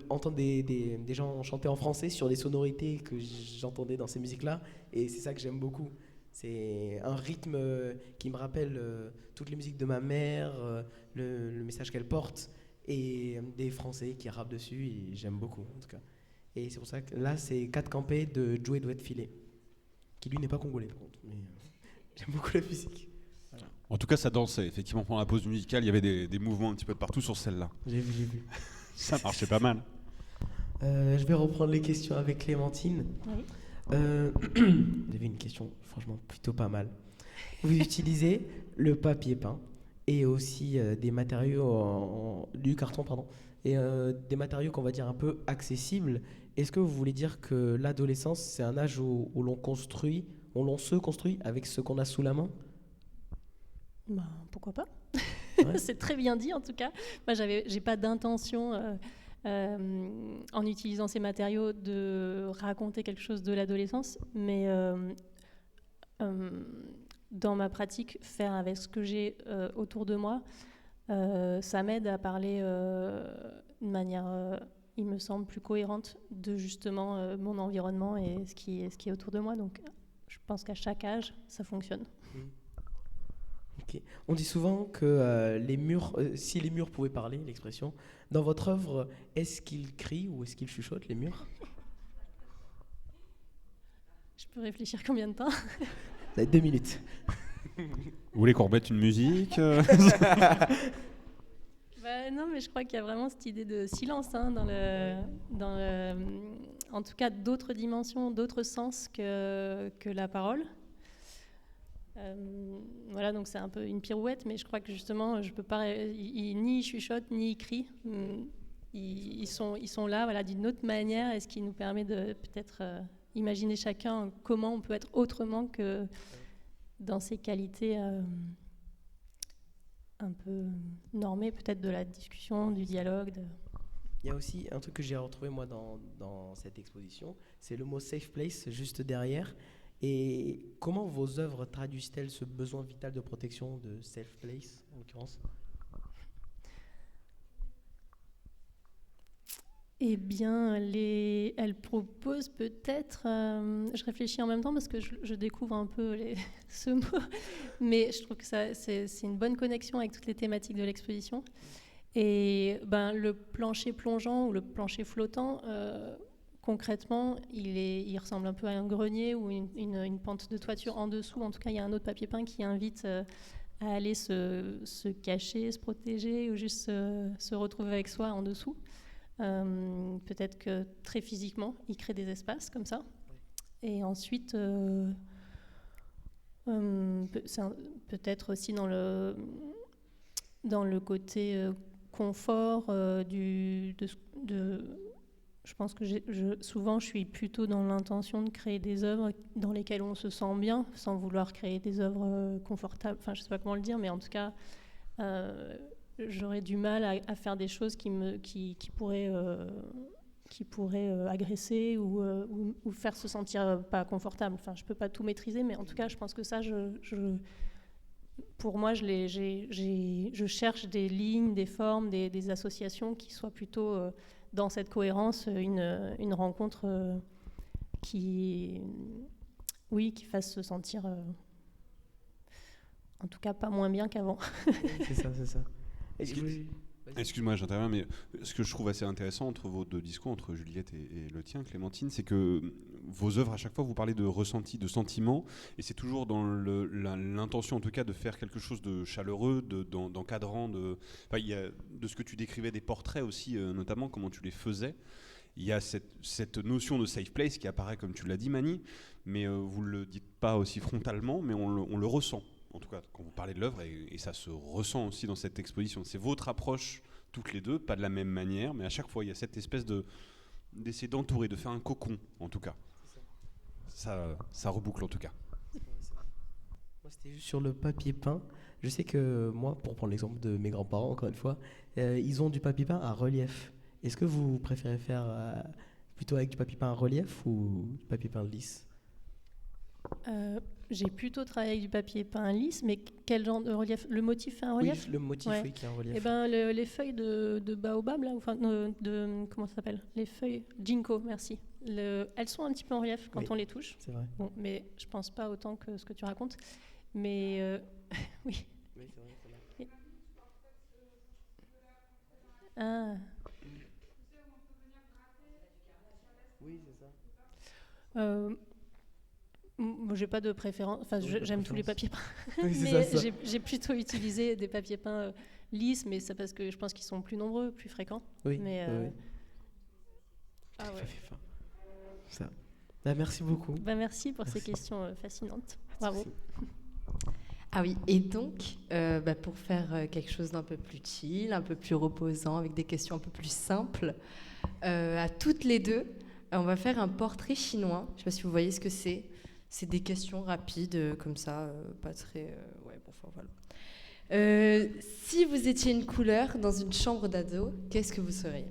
Entendre des gens chanter en français sur des sonorités que j'entendais dans ces musiques-là, et c'est ça que j'aime beaucoup. C'est un rythme qui me rappelle toutes les musiques de ma mère, le message qu'elle porte, et des Français qui rappent dessus, et j'aime beaucoup en tout cas. Et c'est pour ça que là, c'est 4 campés de Joey Doit Filer, qui lui n'est pas congolais par contre, mais j'aime beaucoup la musique. Voilà. En tout cas, ça dansait. Effectivement, pendant la pause musicale, il y avait des mouvements un petit peu de partout sur celle-là. J'ai vu. Ça marchait pas mal. Je vais reprendre les questions avec Clémentine. Oui. J'avais une question, franchement, plutôt pas mal. Vous utilisez le papier peint et aussi des matériaux du carton, pardon, et des matériaux qu'on va dire un peu accessibles. Est-ce que vous voulez dire que l'adolescence, c'est un âge où l'on se construit avec ce qu'on a sous la main? Ben, pourquoi pas. Ouais. C'est très bien dit en tout cas. Moi, j'ai pas d'intention en utilisant ces matériaux de raconter quelque chose de l'adolescence, mais dans ma pratique, faire avec ce que j'ai autour de moi, ça m'aide à parler de manière, il me semble, plus cohérente de justement mon environnement et ce qui est autour de moi. Donc, je pense qu'à chaque âge, ça fonctionne. Okay. On dit souvent que les murs, si les murs pouvaient parler, l'expression, dans votre œuvre, est-ce qu'ils crient ou est-ce qu'ils chuchotent, les murs? Je peux réfléchir combien de temps? 2 minutes. Vous voulez qu'on remette une musique? Non, mais je crois qu'il y a vraiment cette idée de silence hein, en tout cas d'autres dimensions, d'autres sens que la parole. Voilà, donc c'est un peu une pirouette, mais je crois que justement, je peux pas, ni ils chuchotent, ni ils crient. Ils sont là, voilà, d'une autre manière, et ce qui nous permet de peut-être imaginer chacun comment on peut être autrement que dans ces qualités un peu normées, peut-être de la discussion, du dialogue. Il y a aussi un truc que j'ai retrouvé moi dans cette exposition, c'est le mot safe place juste derrière. Et comment vos œuvres traduisent-elles ce besoin vital de protection de safe place en l'occurrence? Eh bien, elle propose peut-être, je réfléchis en même temps parce que je découvre un peu ce mot, mais je trouve que c'est une bonne connexion avec toutes les thématiques de l'exposition. Et le plancher plongeant ou le plancher flottant, concrètement, il ressemble un peu à un grenier ou une pente de toiture en dessous. En tout cas, il y a un autre papier peint qui invite à aller se cacher, se protéger ou juste se retrouver avec soi en dessous. Peut-être que très physiquement, il crée des espaces comme ça. Et ensuite, peut-être aussi dans le côté confort je pense que souvent, je suis plutôt dans l'intention de créer des œuvres dans lesquelles on se sent bien, sans vouloir créer des œuvres confortables. Enfin, je ne sais pas comment le dire, mais en tout cas, j'aurais du mal à faire des choses qui pourraient agresser ou faire se sentir pas confortable. Enfin, je ne peux pas tout maîtriser, mais en tout cas, je pense que ça, pour moi, je cherche des lignes, des formes, des associations qui soient plutôt dans cette cohérence, une rencontre qui fasse se sentir, en tout cas, pas moins bien qu'avant. C'est ça. Excuse-moi, j'interviens, mais ce que je trouve assez intéressant entre vos deux discours, entre Juliette et le tien, Clémentine, c'est que vos œuvres, à chaque fois, vous parlez de ressenti, de sentiment, et c'est toujours dans l'intention, en tout cas, de faire quelque chose de chaleureux, d'encadrant, de ce que tu décrivais des portraits aussi, notamment, comment tu les faisais. Il y a cette notion de safe place qui apparaît, comme tu l'as dit, Mani, mais vous ne le dites pas aussi frontalement, mais on le ressent. En tout cas, quand vous parlez de l'œuvre, et ça se ressent aussi dans cette exposition. C'est votre approche, toutes les deux, pas de la même manière, mais à chaque fois, il y a cette espèce d'essayer d'entourer, de faire un cocon, en tout cas. Ça reboucle, en tout cas. Moi, c'était juste sur le papier peint. Je sais que moi, pour prendre l'exemple de mes grands-parents, encore une fois, ils ont du papier peint à relief. Est-ce que vous préférez faire plutôt avec du papier peint à relief ou du papier peint lisse? J'ai plutôt travaillé avec du papier peint lisse, mais quel genre de relief? Le motif fait un relief? Oui, le motif, oui, qui est un relief. Eh ben, les feuilles de baobab, là, comment ça s'appelle? Les feuilles ginkgo, merci. Elles sont un petit peu en relief quand on les touche. C'est vrai. Bon, mais je pense pas autant que ce que tu racontes. Mais oui. Oui, c'est vrai, c'est vrai. Ah. Oui, c'est ça. Moi, j'ai pas de préférence. Enfin, j'aime tous les papiers peints. Oui, c'est mais ça. j'ai plutôt utilisé des papiers peints lisses, mais c'est parce que je pense qu'ils sont plus nombreux, plus fréquents. Oui. Mais, oui. Ah ouais. Ça. Bah, merci beaucoup. Bah, merci pour ces questions fascinantes. Bravo. Ah oui, et donc, pour faire quelque chose d'un peu plus chill, un peu plus reposant, avec des questions un peu plus simples, à toutes les deux, on va faire un portrait chinois. Je ne sais pas si vous voyez ce que c'est. C'est des questions rapides, comme ça, pas très... ouais, bon, enfin, voilà. Si vous étiez une couleur dans une chambre d'ado, qu'est-ce que vous seriez ?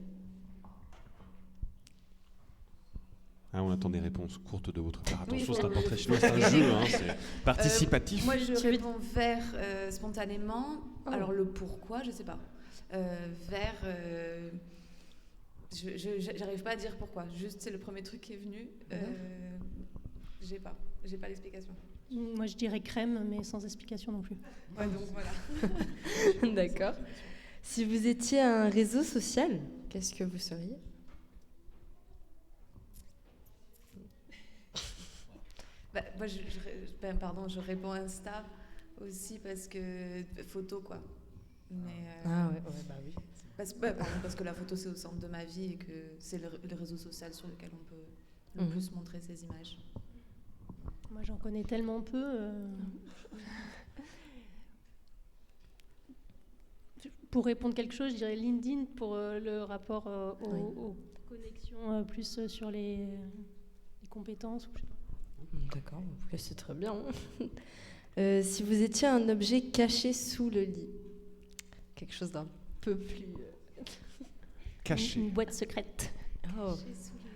On attend des réponses courtes de votre part. Attention, Oui, c'est un faut- portrait faut chinois, c'est un gagner. jeu, c'est participatif. Moi, je réponds vert spontanément. Oh. Alors, le pourquoi, je sais pas. Vert, j'arrive pas à dire pourquoi. Juste, c'est le premier truc qui est venu. J'ai pas l'explication. Moi, je dirais crème, mais sans explication non plus. Ouais, donc voilà. D'accord. Si vous étiez un réseau social, qu'est-ce que vous seriez ? Moi, je réponds Insta aussi parce que photo, quoi. Mais, Ah ouais, bah oui. Parce que la photo, c'est au centre de ma vie et que c'est le réseau social sur lequel on peut le plus montrer ses images. Moi, j'en connais tellement peu. Pour répondre quelque chose, je dirais LinkedIn pour le rapport aux connexions plus sur les compétences. Je sais pas. D'accord, c'est très bien. Si vous étiez un objet caché sous le lit, quelque chose d'un peu plus... Caché. Une boîte secrète. Oh. Caché sous le lit.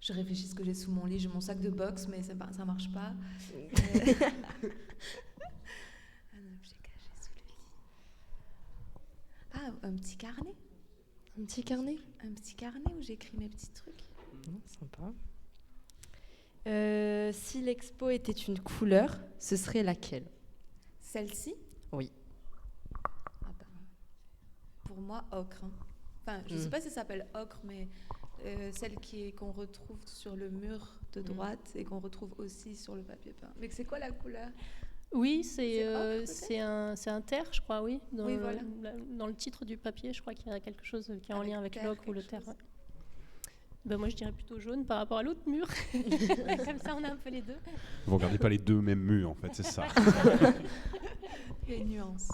Je réfléchis ce que j'ai sous mon lit. J'ai mon sac de boxe, mais ça marche pas. Un objet caché sous le lit. Ah, un petit carnet. Un petit carnet ? Un petit carnet où j'écris mes petits trucs. Sympa. Si l'expo était une couleur, ce serait laquelle ? Celle-ci ? Oui. Pour moi, ocre. Hein. Enfin, je sais pas si ça s'appelle ocre, mais celle qu'on retrouve sur le mur de droite et qu'on retrouve aussi sur le papier peint. Mais c'est quoi la couleur ? Oui, c'est un terre, je crois, oui. Dans, oui, voilà. Dans le titre du papier, je crois qu'il y a quelque chose qui est en lien avec terre, l'ocre ou le terre. Ouais. Ben moi, je dirais plutôt jaune par rapport à l'autre mur. Comme ça, on a un peu les deux. Vous regardez pas les deux mêmes murs, en fait, c'est ça. Il y a une nuance.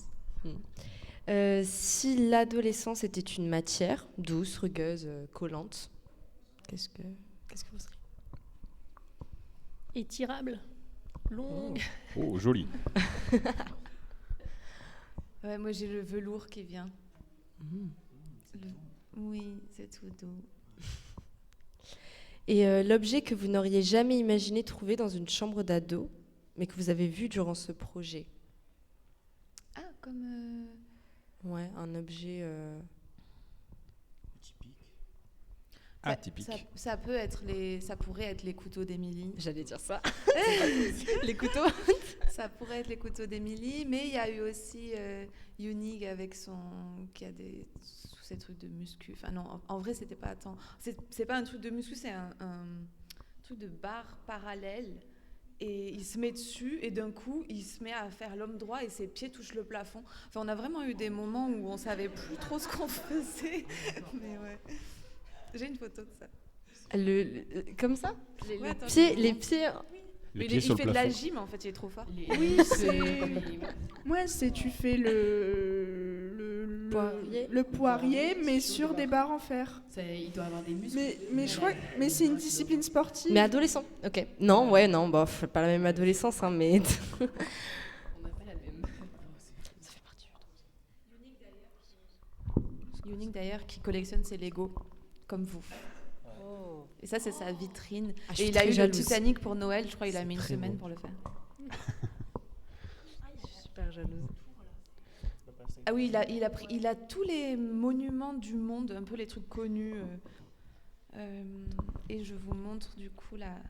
Si l'adolescence était une matière douce, rugueuse, collante, qu'est-ce que vous seriez ? Étirable, longue. Oh, joli. Ouais, moi, j'ai le velours qui vient. Oui, c'est tout doux. Et l'objet que vous n'auriez jamais imaginé trouver dans une chambre d'ado, mais que vous avez vu durant ce projet ? Ah, comme... Ouais, un objet... Atypique. Ça pourrait être les couteaux d'Émilie. J'allais dire ça. Les couteaux. Ça pourrait être les couteaux d'Émilie, mais il y a eu aussi Yunig avec qui a tous ces trucs de muscu. Enfin non, en vrai c'était pas tant. C'est pas un truc de muscu, c'est un truc de barre parallèle. Et il se met dessus et d'un coup il se met à faire l'homme droit et ses pieds touchent le plafond. Enfin on a vraiment eu des moments où on savait plus trop ce qu'on faisait. Mais ouais. J'ai une photo de ça. Comme ça ? Les pieds. Mais il fait de la gym en fait, il est trop fort. Oui, c'est tu fais le poirier, mais sur des barres en fer. Il doit avoir des muscles. Mais je crois, mais c'est une discipline sportive. Mais adolescent, ok. Non, ouais, non, bof, pas la même adolescence, hein, mais. On n'a pas la même. Ça fait partie du Yunig d'ailleurs qui collectionne ses Lego, comme vous. Et ça, c'est sa vitrine. Et il a eu le Titanic pour Noël. Je crois qu'il a mis une semaine pour le faire. Je suis super jalouse. Ah oui, il a tous les monuments du monde, un peu les trucs connus. Et je vous montre du coup là.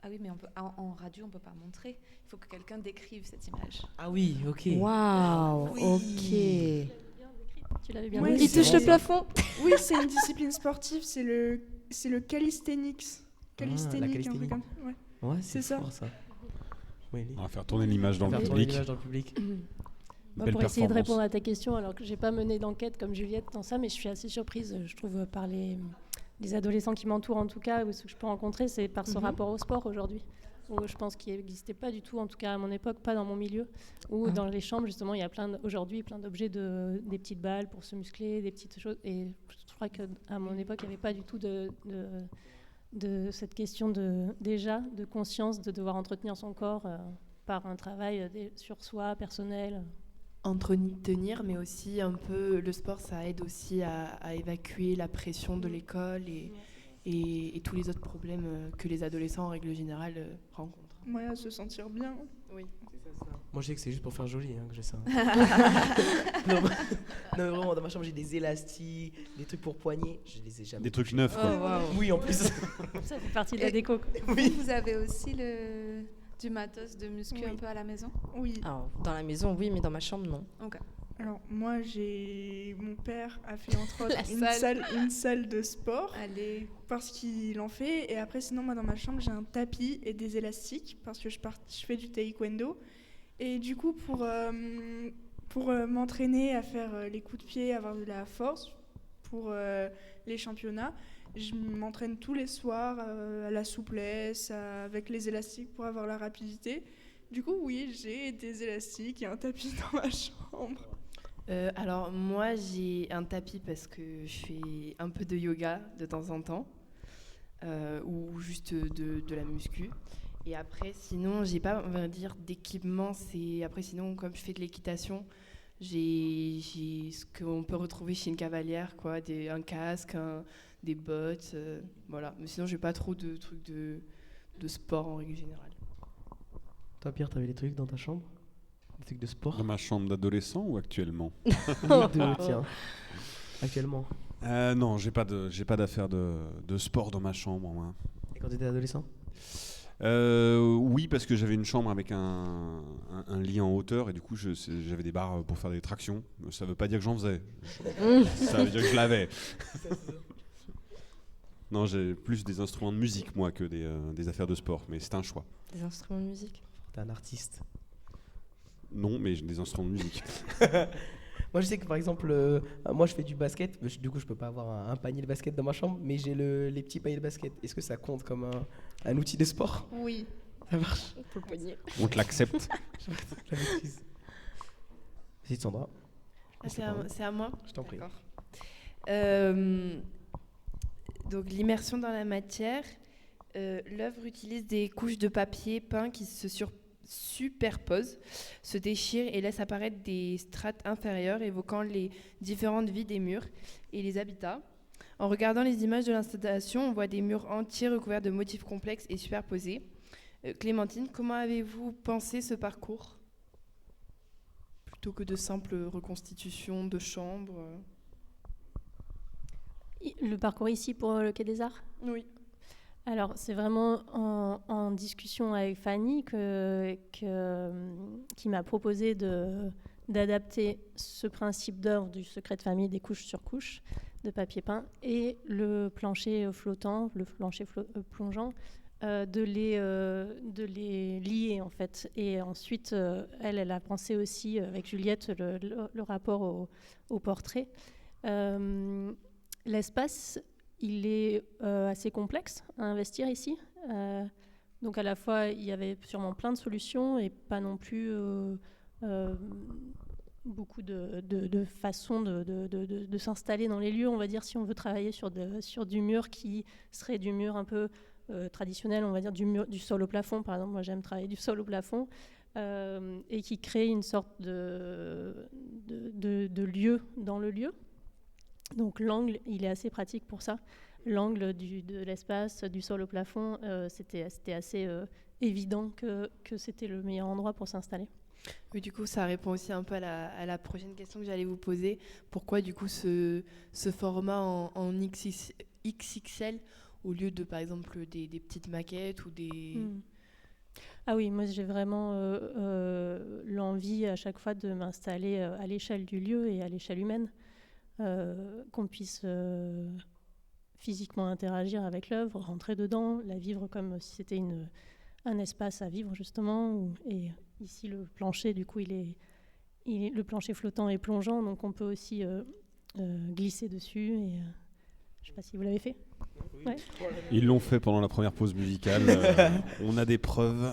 Ah oui, mais en radio, on peut pas montrer. Il faut que quelqu'un décrive cette image. Ah oui, ok. Waouh, Oui. ok. Tu l'avais bien Ouais, dit. Il touche le plafond. Oui, c'est une discipline sportive, c'est le calisthenics. Calisthénique, un truc comme ça. Ouais, Ouais, c'est fort ça. Oui, On va faire tourner l'image dans le public. Moi, pour essayer de répondre à ta question, alors que j'ai pas mené d'enquête comme Juliette dans ça, mais je suis assez surprise, je trouve, par les adolescents qui m'entourent en tout cas, ou ceux que je peux rencontrer, c'est par ce rapport au sport aujourd'hui. Où je pense qu'il n'existait pas du tout, en tout cas à mon époque, pas dans mon milieu, où dans les chambres justement il y a aujourd'hui plein d'objets, des petites balles pour se muscler, des petites choses, et je crois qu'à mon époque il n'y avait pas du tout de cette question déjà de conscience de devoir entretenir son corps par un travail sur soi, personnel. Entretenir, mais aussi un peu, le sport ça aide aussi à évacuer la pression de l'école et tous les autres problèmes que les adolescents en règle générale rencontrent. Ouais, à se sentir bien. Oui. Moi je sais que c'est juste pour faire joli que j'ai ça. non, vraiment, dans ma chambre j'ai des élastiques, des trucs pour poignets, je les ai jamais. Des trucs neufs quoi. Oui en plus. Ça fait partie de la déco. Oui. Vous avez aussi du matos de muscu un peu à la maison? Oui. Alors, dans la maison, oui, mais dans ma chambre, non. Ok. Alors moi, mon père a fait entre autres une salle de sport. Allez. Parce qu'il en fait. Et après, sinon, moi, dans ma chambre, j'ai un tapis et des élastiques parce que je fais du taekwondo. Et du coup, pour m'entraîner à faire les coups de pied, avoir de la force pour les championnats, je m'entraîne tous les soirs à la souplesse, avec les élastiques pour avoir la rapidité. Du coup, oui, j'ai des élastiques et un tapis dans ma chambre. Alors moi j'ai un tapis parce que je fais un peu de yoga de temps en temps ou juste de la muscu, et après sinon j'ai pas, on va dire, d'équipement. Après sinon, comme je fais de l'équitation, j'ai ce qu'on peut retrouver chez une cavalière quoi, un casque, des bottes, voilà, mais sinon j'ai pas trop de trucs de sport en règle générale. Toi Pierre, t'avais des trucs dans ta chambre? Des trucs de sport? Dans ma chambre d'adolescent ou actuellement? Tiens. Actuellement. Non, j'ai pas d'affaires de sport dans ma chambre, moi. Et quand tu étais adolescent? Oui, parce que j'avais une chambre avec un lit en hauteur et du coup j'avais des barres pour faire des tractions. Ça veut pas dire que j'en faisais. Ça veut dire que je l'avais. Non, j'ai plus des instruments de musique moi que des affaires de sport, mais c'est un choix. Des instruments de musique? T'es un artiste? Non, mais j'ai des instruments de musique. Moi, je sais que par exemple, moi je fais du basket. Du coup, je peux pas avoir un panier de basket dans ma chambre, mais j'ai les petits paniers de basket. Est-ce que ça compte comme un outil de sport? Oui. Ça marche. Pour le poignet. On te l'accepte. Je la maîtrise. C'est Sandra. C'est à moi. Je t'en prie. D'accord. Donc l'immersion dans la matière. L'œuvre utilise des couches de papier peint qui se superposent, se déchirent et laissent apparaître des strates inférieures évoquant les différentes vies des murs et les habitats. En regardant les images de l'installation, on voit des murs entiers recouverts de motifs complexes et superposés. Clémentine, comment avez-vous pensé ce parcours plutôt que de simples reconstitutions de chambres? Le parcours ici pour le Quai des Arts? Oui. Alors, c'est vraiment en discussion avec Fanny qui m'a proposé d'adapter ce principe d'œuvre du secret de famille des couches sur couches de papier peint et le plancher flottant, le plancher plongeant, de les lier en fait. Et ensuite, elle a pensé aussi avec Juliette le rapport au portrait. L'espace, il est assez complexe à investir ici. Donc à la fois, il y avait sûrement plein de solutions et pas non plus beaucoup de façons de s'installer dans les lieux. On va dire, si on veut travailler sur du mur qui serait du mur un peu traditionnel, on va dire du sol au plafond. Par exemple, moi j'aime travailler du sol au plafond et qui crée une sorte de lieu dans le lieu. Donc l'angle, il est assez pratique pour ça. L'angle de l'espace, du sol au plafond, c'était assez évident que c'était le meilleur endroit pour s'installer. Oui, du coup, ça répond aussi un peu à la prochaine question que j'allais vous poser. Pourquoi, du coup, ce format en XXL au lieu de, par exemple, des petites maquettes ou des... Ah oui, moi j'ai vraiment l'envie à chaque fois de m'installer à l'échelle du lieu et à l'échelle humaine. Qu'on puisse physiquement interagir avec l'œuvre, rentrer dedans, la vivre comme si c'était un espace à vivre justement. Et ici, le plancher, du coup, le plancher flottant et plongeant, donc on peut aussi glisser dessus. Et, je ne sais pas si vous l'avez fait. Ouais. Ils l'ont fait pendant la première pause musicale. On a des preuves.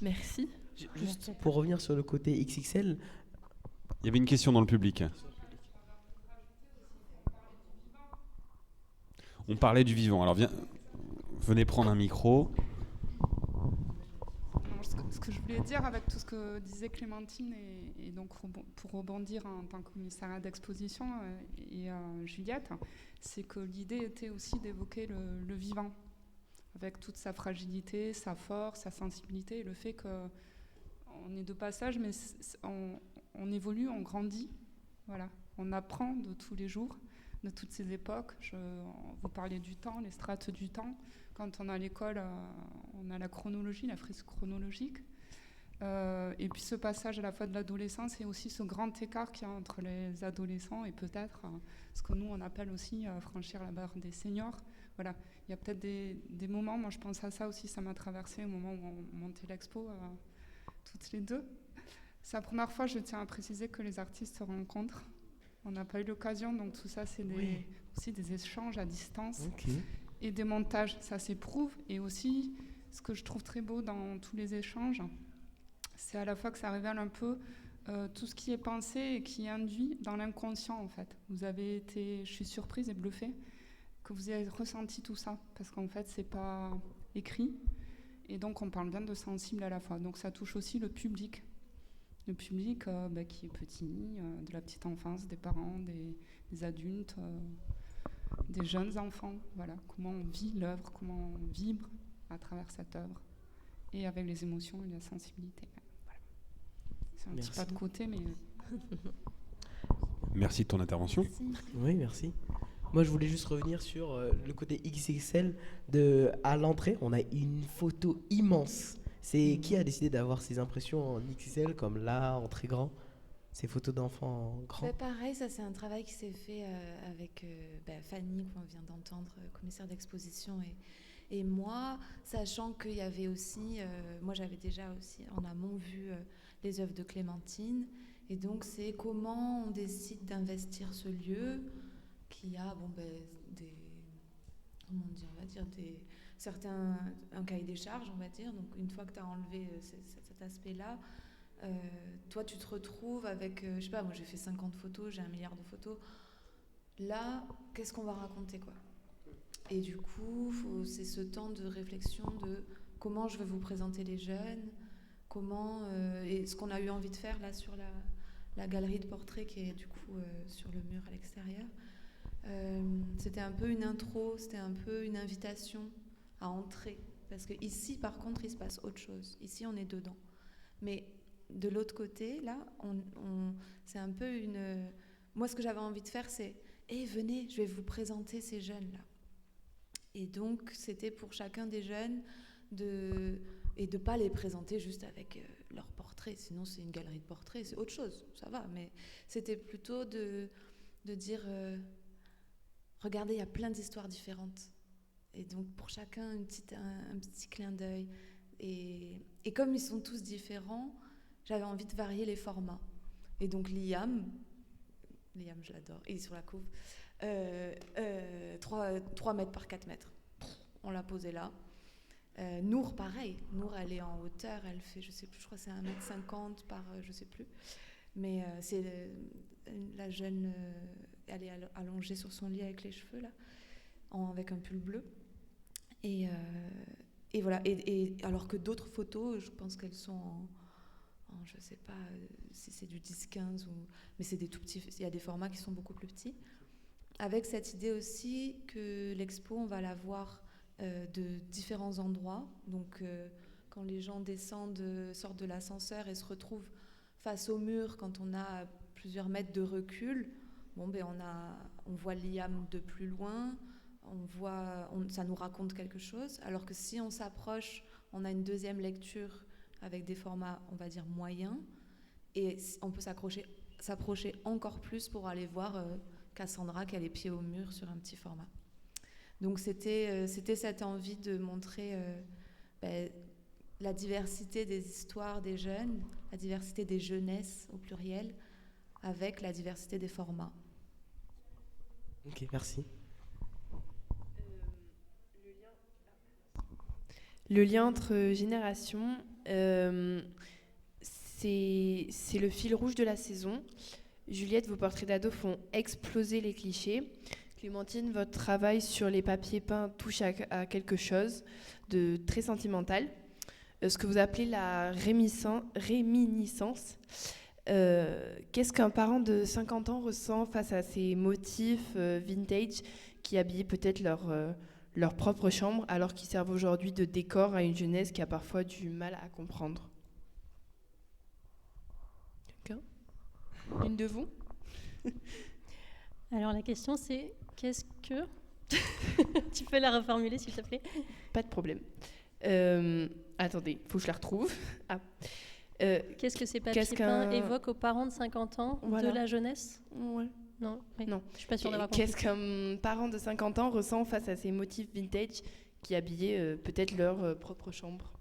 Merci. Juste pour revenir sur le côté XXL. Il y avait une question dans le public. On parlait du vivant. Alors venez prendre un micro. Ce que je voulais dire avec tout ce que disait Clémentine et donc pour rebondir en tant que commissariat d'exposition et Juliette, c'est que l'idée était aussi d'évoquer le vivant avec toute sa fragilité, sa force, sa sensibilité et le fait qu'on est de passage mais on évolue, on grandit, voilà, on apprend de tous les jours, de toutes ces époques. Vous parliez du temps, les strates du temps. Quand on est à l'école, on a la chronologie, la frise chronologique. Et puis ce passage à la fois de l'adolescence et aussi ce grand écart qu'il y a entre les adolescents et peut-être ce que nous on appelle aussi franchir la barre des seniors. Voilà, il y a peut-être des moments, moi je pense à ça aussi, ça m'a traversé au moment où on montait l'expo toutes les deux. C'est la première fois, je tiens à préciser, que les artistes se rencontrent. On n'a pas eu l'occasion, donc tout ça c'est aussi des échanges à distance. Okay. Et des montages, ça s'éprouve. Et aussi, ce que je trouve très beau dans tous les échanges, c'est à la fois que ça révèle un peu tout ce qui est pensé et qui est induit dans l'inconscient, en fait. Vous avez été, je suis surprise et bluffée que vous ayez ressenti tout ça, parce qu'en fait, c'est pas écrit. Et donc, on parle bien de sensible à la fois. Donc, ça touche aussi le public. Le public qui est petit, de la petite enfance, des parents, des adultes... des jeunes enfants, voilà, comment on vit l'œuvre, comment on vibre à travers cette œuvre, et avec les émotions et la sensibilité. Voilà. C'est un petit pas de côté, mais... Merci de ton intervention. Merci. Oui, merci. Moi, je voulais juste revenir sur le côté XXL. À l'entrée, on a une photo immense. C'est qui a décidé d'avoir ces impressions en XXL, comme là, en très grand? Ces photos d'enfants en grand. Pareil, ça c'est un travail qui s'est fait avec Fanny, qu'on vient d'entendre, commissaire d'exposition, et moi, sachant qu'il y avait aussi, moi j'avais déjà aussi en amont vu les œuvres de Clémentine, et donc c'est comment on décide d'investir ce lieu qui a des, comment dire, on va dire un cahier des charges, on va dire. Donc une fois que tu as enlevé cet aspect-là, toi, tu te retrouves avec, je sais pas, moi j'ai fait 50 photos, j'ai 1 milliard de photos. Là, qu'est-ce qu'on va raconter, quoi? Et du coup, c'est ce temps de réflexion de comment je veux vous présenter les jeunes, et ce qu'on a eu envie de faire là sur la galerie de portraits qui est du coup sur le mur à l'extérieur. C'était un peu une intro, c'était un peu une invitation à entrer. Parce que ici, par contre, il se passe autre chose. Ici, on est dedans. Mais de l'autre côté, là, c'est un peu une... Moi, ce que j'avais envie de faire, c'est « venez, je vais vous présenter ces jeunes-là ». Et donc, c'était pour chacun des jeunes et de ne pas les présenter juste avec leurs portraits. Sinon, c'est une galerie de portraits, c'est autre chose, ça va. Mais c'était plutôt de dire « Regardez, il y a plein d'histoires différentes ». Et donc, pour chacun, un petit clin d'œil. Et comme ils sont tous différents, j'avais envie de varier les formats. Et donc Liam, je l'adore, il est sur la couve, 3 mètres par 4 mètres. On l'a posé là. Nour, pareil. Nour, elle est en hauteur, elle fait, je sais plus, je crois que c'est 1m50 par, je sais plus. Mais c'est la jeune, elle est allongée sur son lit avec les cheveux, là, avec un pull bleu. Et voilà. Et alors que d'autres photos, je pense qu'elles sont je ne sais pas si c'est du 10-15 mais c'est des tout petits. Il y a des formats qui sont beaucoup plus petits. Avec cette idée aussi que l'expo, on va la voir de différents endroits. Donc, quand les gens sortent de l'ascenseur et se retrouvent face au mur, quand on a plusieurs mètres de recul, on voit Liam de plus loin. Ça nous raconte quelque chose, alors que si on s'approche, on a une deuxième lecture avec des formats, on va dire, moyens, et on peut s'approcher encore plus pour aller voir Cassandra qui a les pieds au mur sur un petit format. Donc c'était cette envie de montrer la diversité des histoires des jeunes, la diversité des jeunesses au pluriel, avec la diversité des formats. Ok, merci. Le lien entre générations, c'est le fil rouge de la saison. Juliette, vos portraits d'ados font exploser les clichés. Clémentine, votre travail sur les papiers peints touche à quelque chose de très sentimental. Ce que vous appelez la réminiscence. Qu'est-ce qu'un parent de 50 ans ressent face à ces motifs vintage qui habillaient peut-être leur propre chambre, alors qu'ils servent aujourd'hui de décor à une jeunesse qui a parfois du mal à comprendre? Quelqu'un? Une de vous? Alors la question c'est, qu'est-ce que... Tu peux la reformuler s'il te plaît? Pas de problème. Attendez, faut que je la retrouve. Qu'est-ce que ces papiers peints évoquent aux parents de 50 ans de la jeunesse? Ouais. Non, oui. Non. Je suis pas sûre d'avoir compris. Qu'est-ce qu'un parent de 50 ans ressent face à ces motifs vintage qui habillaient peut-être leur propre chambre?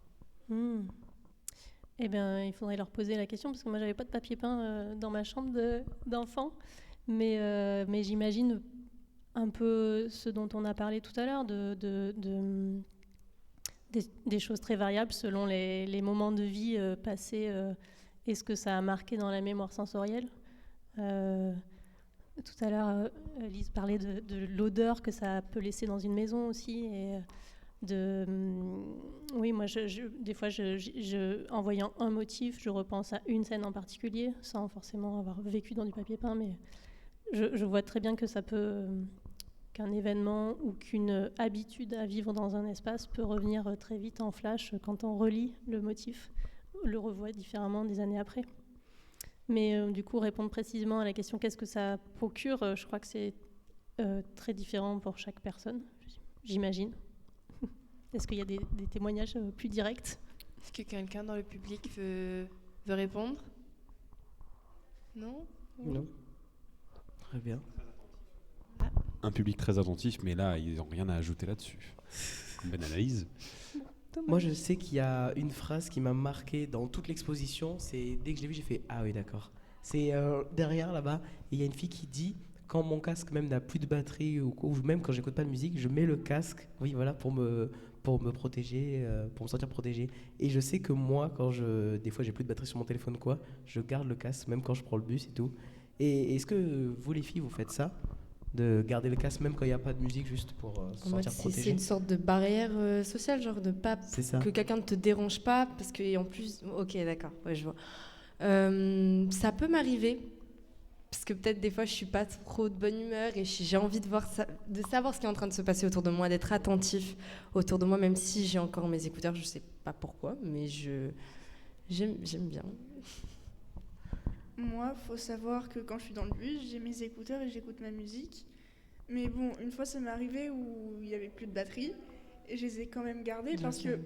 Eh bien, il faudrait leur poser la question, parce que moi, j'avais pas de papier peint dans ma chambre d'enfant. Mais j'imagine un peu ce dont on a parlé tout à l'heure, des choses très variables selon les moments de vie passés et ce que ça a marqué dans la mémoire sensorielle. Tout à l'heure, Lise parlait de l'odeur que ça peut laisser dans une maison aussi. Et oui, moi, des fois, en voyant un motif, je repense à une scène en particulier, sans forcément avoir vécu dans du papier peint, mais je vois très bien que ça peut... qu'un événement ou qu'une habitude à vivre dans un espace peut revenir très vite en flash quand on relit le motif, le revoit différemment des années après. Mais du coup, répondre précisément à la question qu'est-ce que ça procure, je crois que c'est très différent pour chaque personne, j'imagine. Est-ce qu'il y a des témoignages plus directs? Est-ce que quelqu'un dans le public veut répondre? Non? Non. Très bien. Un public très attentif, mais là, ils n'ont rien à ajouter là-dessus. Bonne analyse. Moi, je sais qu'il y a une phrase qui m'a marqué dans toute l'exposition. C'est dès que je l'ai vu, j'ai fait ah oui, d'accord. C'est derrière là-bas, il y a une fille qui dit quand mon casque même n'a plus de batterie ou même quand j'écoute pas de musique, je mets le casque. Oui, voilà, pour me protéger, pour me sentir protégé. Et je sais que moi, des fois, j'ai plus de batterie sur mon téléphone quoi, je garde le casque même quand je prends le bus et tout. Et est-ce que vous les filles, vous faites ça? De garder le casque même quand il n'y a pas de musique, juste pour se sentir protégé. C'est une sorte de barrière sociale, genre de pas que quelqu'un ne te dérange pas, parce que en plus, ok, d'accord, ouais, je vois. Ça peut m'arriver, parce que peut-être des fois je suis pas trop de bonne humeur et j'ai envie de savoir ce qui est en train de se passer autour de moi, d'être attentif autour de moi, même si j'ai encore mes écouteurs, je sais pas pourquoi, mais j'aime bien. Moi, faut savoir que quand je suis dans le bus, j'ai mes écouteurs et j'écoute ma musique. Mais bon, une fois, ça m'est arrivé où il n'y avait plus de batterie et je les ai quand même gardées parce que,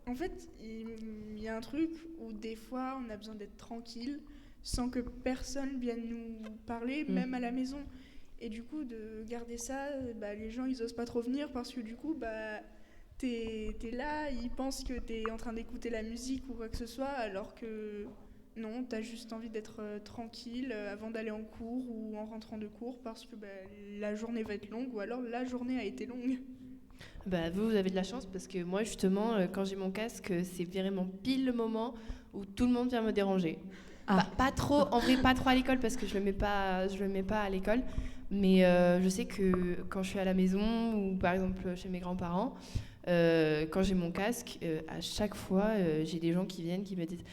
en fait, il y a un truc où des fois, on a besoin d'être tranquille sans que personne vienne nous parler, même à la maison. Et du coup, de garder ça, les gens, ils osent pas trop venir parce que du coup, t'es là, ils pensent que t'es en train d'écouter la musique ou quoi que ce soit, alors que... Non, t'as juste envie d'être tranquille avant d'aller en cours ou en rentrant de cours parce que la journée va être longue ou alors la journée a été longue. Vous avez de la chance parce que moi, justement, quand j'ai mon casque, c'est vraiment pile le moment où tout le monde vient me déranger. Pas trop, en vrai, pas trop à l'école parce que je le mets pas à l'école. Mais je sais que quand je suis à la maison ou par exemple chez mes grands-parents, quand j'ai mon casque, à chaque fois, j'ai des gens qui viennent qui me disent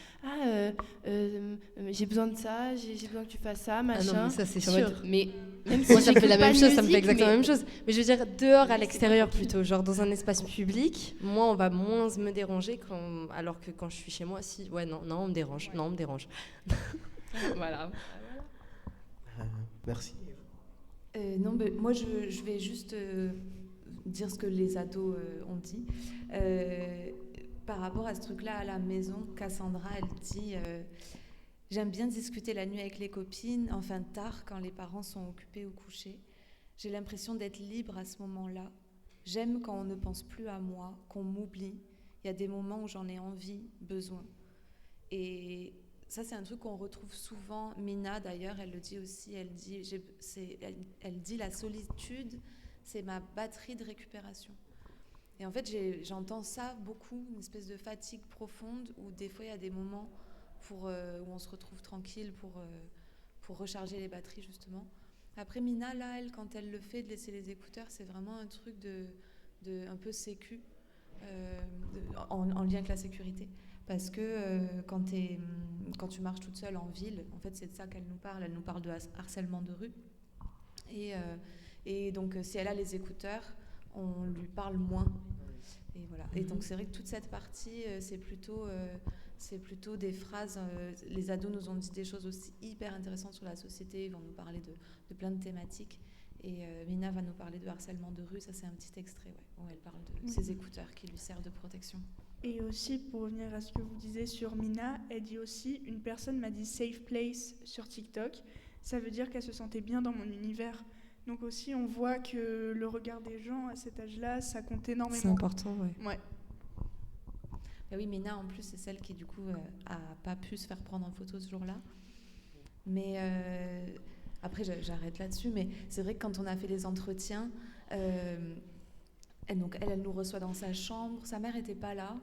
j'ai besoin de ça, j'ai besoin que tu fasses ça, machin. Ah non, mais ça c'est sûr. Mais même si moi ça me fait la même chose, ça me fait exactement la même chose. Mais je veux dire dehors, à l'extérieur plutôt, genre dans un espace public, moi on va moins me déranger alors que quand je suis chez moi, on me dérange, on me dérange. Voilà. Merci. Non, moi je vais juste dire ce que les ados ont dit. Par rapport à ce truc-là à la maison, Cassandra, elle dit J'aime bien discuter la nuit avec les copines, enfin tard, quand les parents sont occupés ou couchés. J'ai l'impression d'être libre à ce moment-là. J'aime quand on ne pense plus à moi, qu'on m'oublie. Il y a des moments où j'en ai envie, besoin. Et ça, c'est un truc qu'on retrouve souvent. Mina, d'ailleurs, elle le dit aussi. Elle dit la solitude, c'est ma batterie de récupération. Et en fait, j'entends ça beaucoup, une espèce de fatigue profonde, où des fois, il y a des moments où on se retrouve tranquille pour recharger les batteries, justement. Après, Mina, là, elle, quand elle le fait, de laisser les écouteurs, c'est vraiment un truc de un peu sécu, en lien avec la sécurité. Parce que quand tu marches toute seule en ville, en fait, c'est de ça qu'elle nous parle. Elle nous parle de harcèlement de rue. Et donc, si elle a les écouteurs, on lui parle moins. Et voilà. Et donc, c'est vrai que toute cette partie, c'est plutôt des phrases. Les ados nous ont dit des choses aussi hyper intéressantes sur la société. Ils vont nous parler de plein de thématiques. Et Mina va nous parler de harcèlement de rue. Ça, c'est un petit extrait où elle parle de ses écouteurs qui lui servent de protection. Et aussi, pour revenir à ce que vous disiez sur Mina, elle dit aussi, une personne m'a dit safe place sur TikTok. Ça veut dire qu'elle se sentait bien dans mon univers. Donc aussi, on voit que le regard des gens à cet âge-là, ça compte énormément. C'est important, oui. Ouais. Ben oui, Mina, en plus, c'est celle qui, du coup, a pas pu se faire prendre en photo ce jour-là. Mais après, j'arrête là-dessus. Mais c'est vrai que quand on a fait les entretiens, elle nous reçoit dans sa chambre. Sa mère n'était pas là.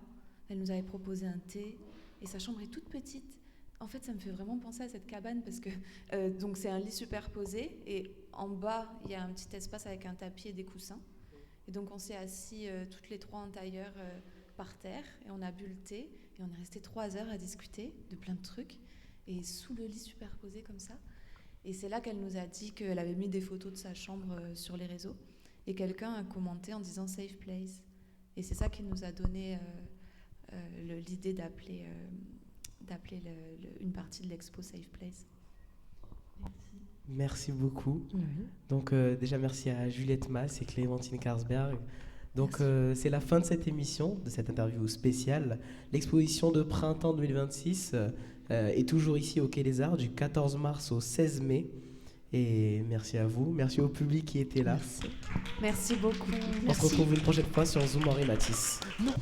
Elle nous avait proposé un thé. Et sa chambre est toute petite. En fait, ça me fait vraiment penser à cette cabane parce que donc c'est un lit superposé. Et en bas, il y a un petit espace avec un tapis et des coussins. Et donc, on s'est assis toutes les trois en tailleur par terre. Et on a bu le thé. Et on est resté 3 heures à discuter de plein de trucs. Et sous le lit superposé comme ça. Et c'est là qu'elle nous a dit qu'elle avait mis des photos de sa chambre sur les réseaux. Et quelqu'un a commenté en disant « safe place ». Et c'est ça qui nous a donné l'idée d'appeler une partie de l'expo « Safe place ». Merci beaucoup. Donc déjà, merci à Juliette Masse et Clémentine Karsberg. Donc c'est la fin de cette émission, de cette interview spéciale. L'exposition de printemps 2026 est toujours ici au Quai des Arts du 14 mars au 16 mai. Et merci à vous, merci au public qui était là. Merci beaucoup. On se retrouve une prochaine fois sur Zoom Henri Matisse. Non.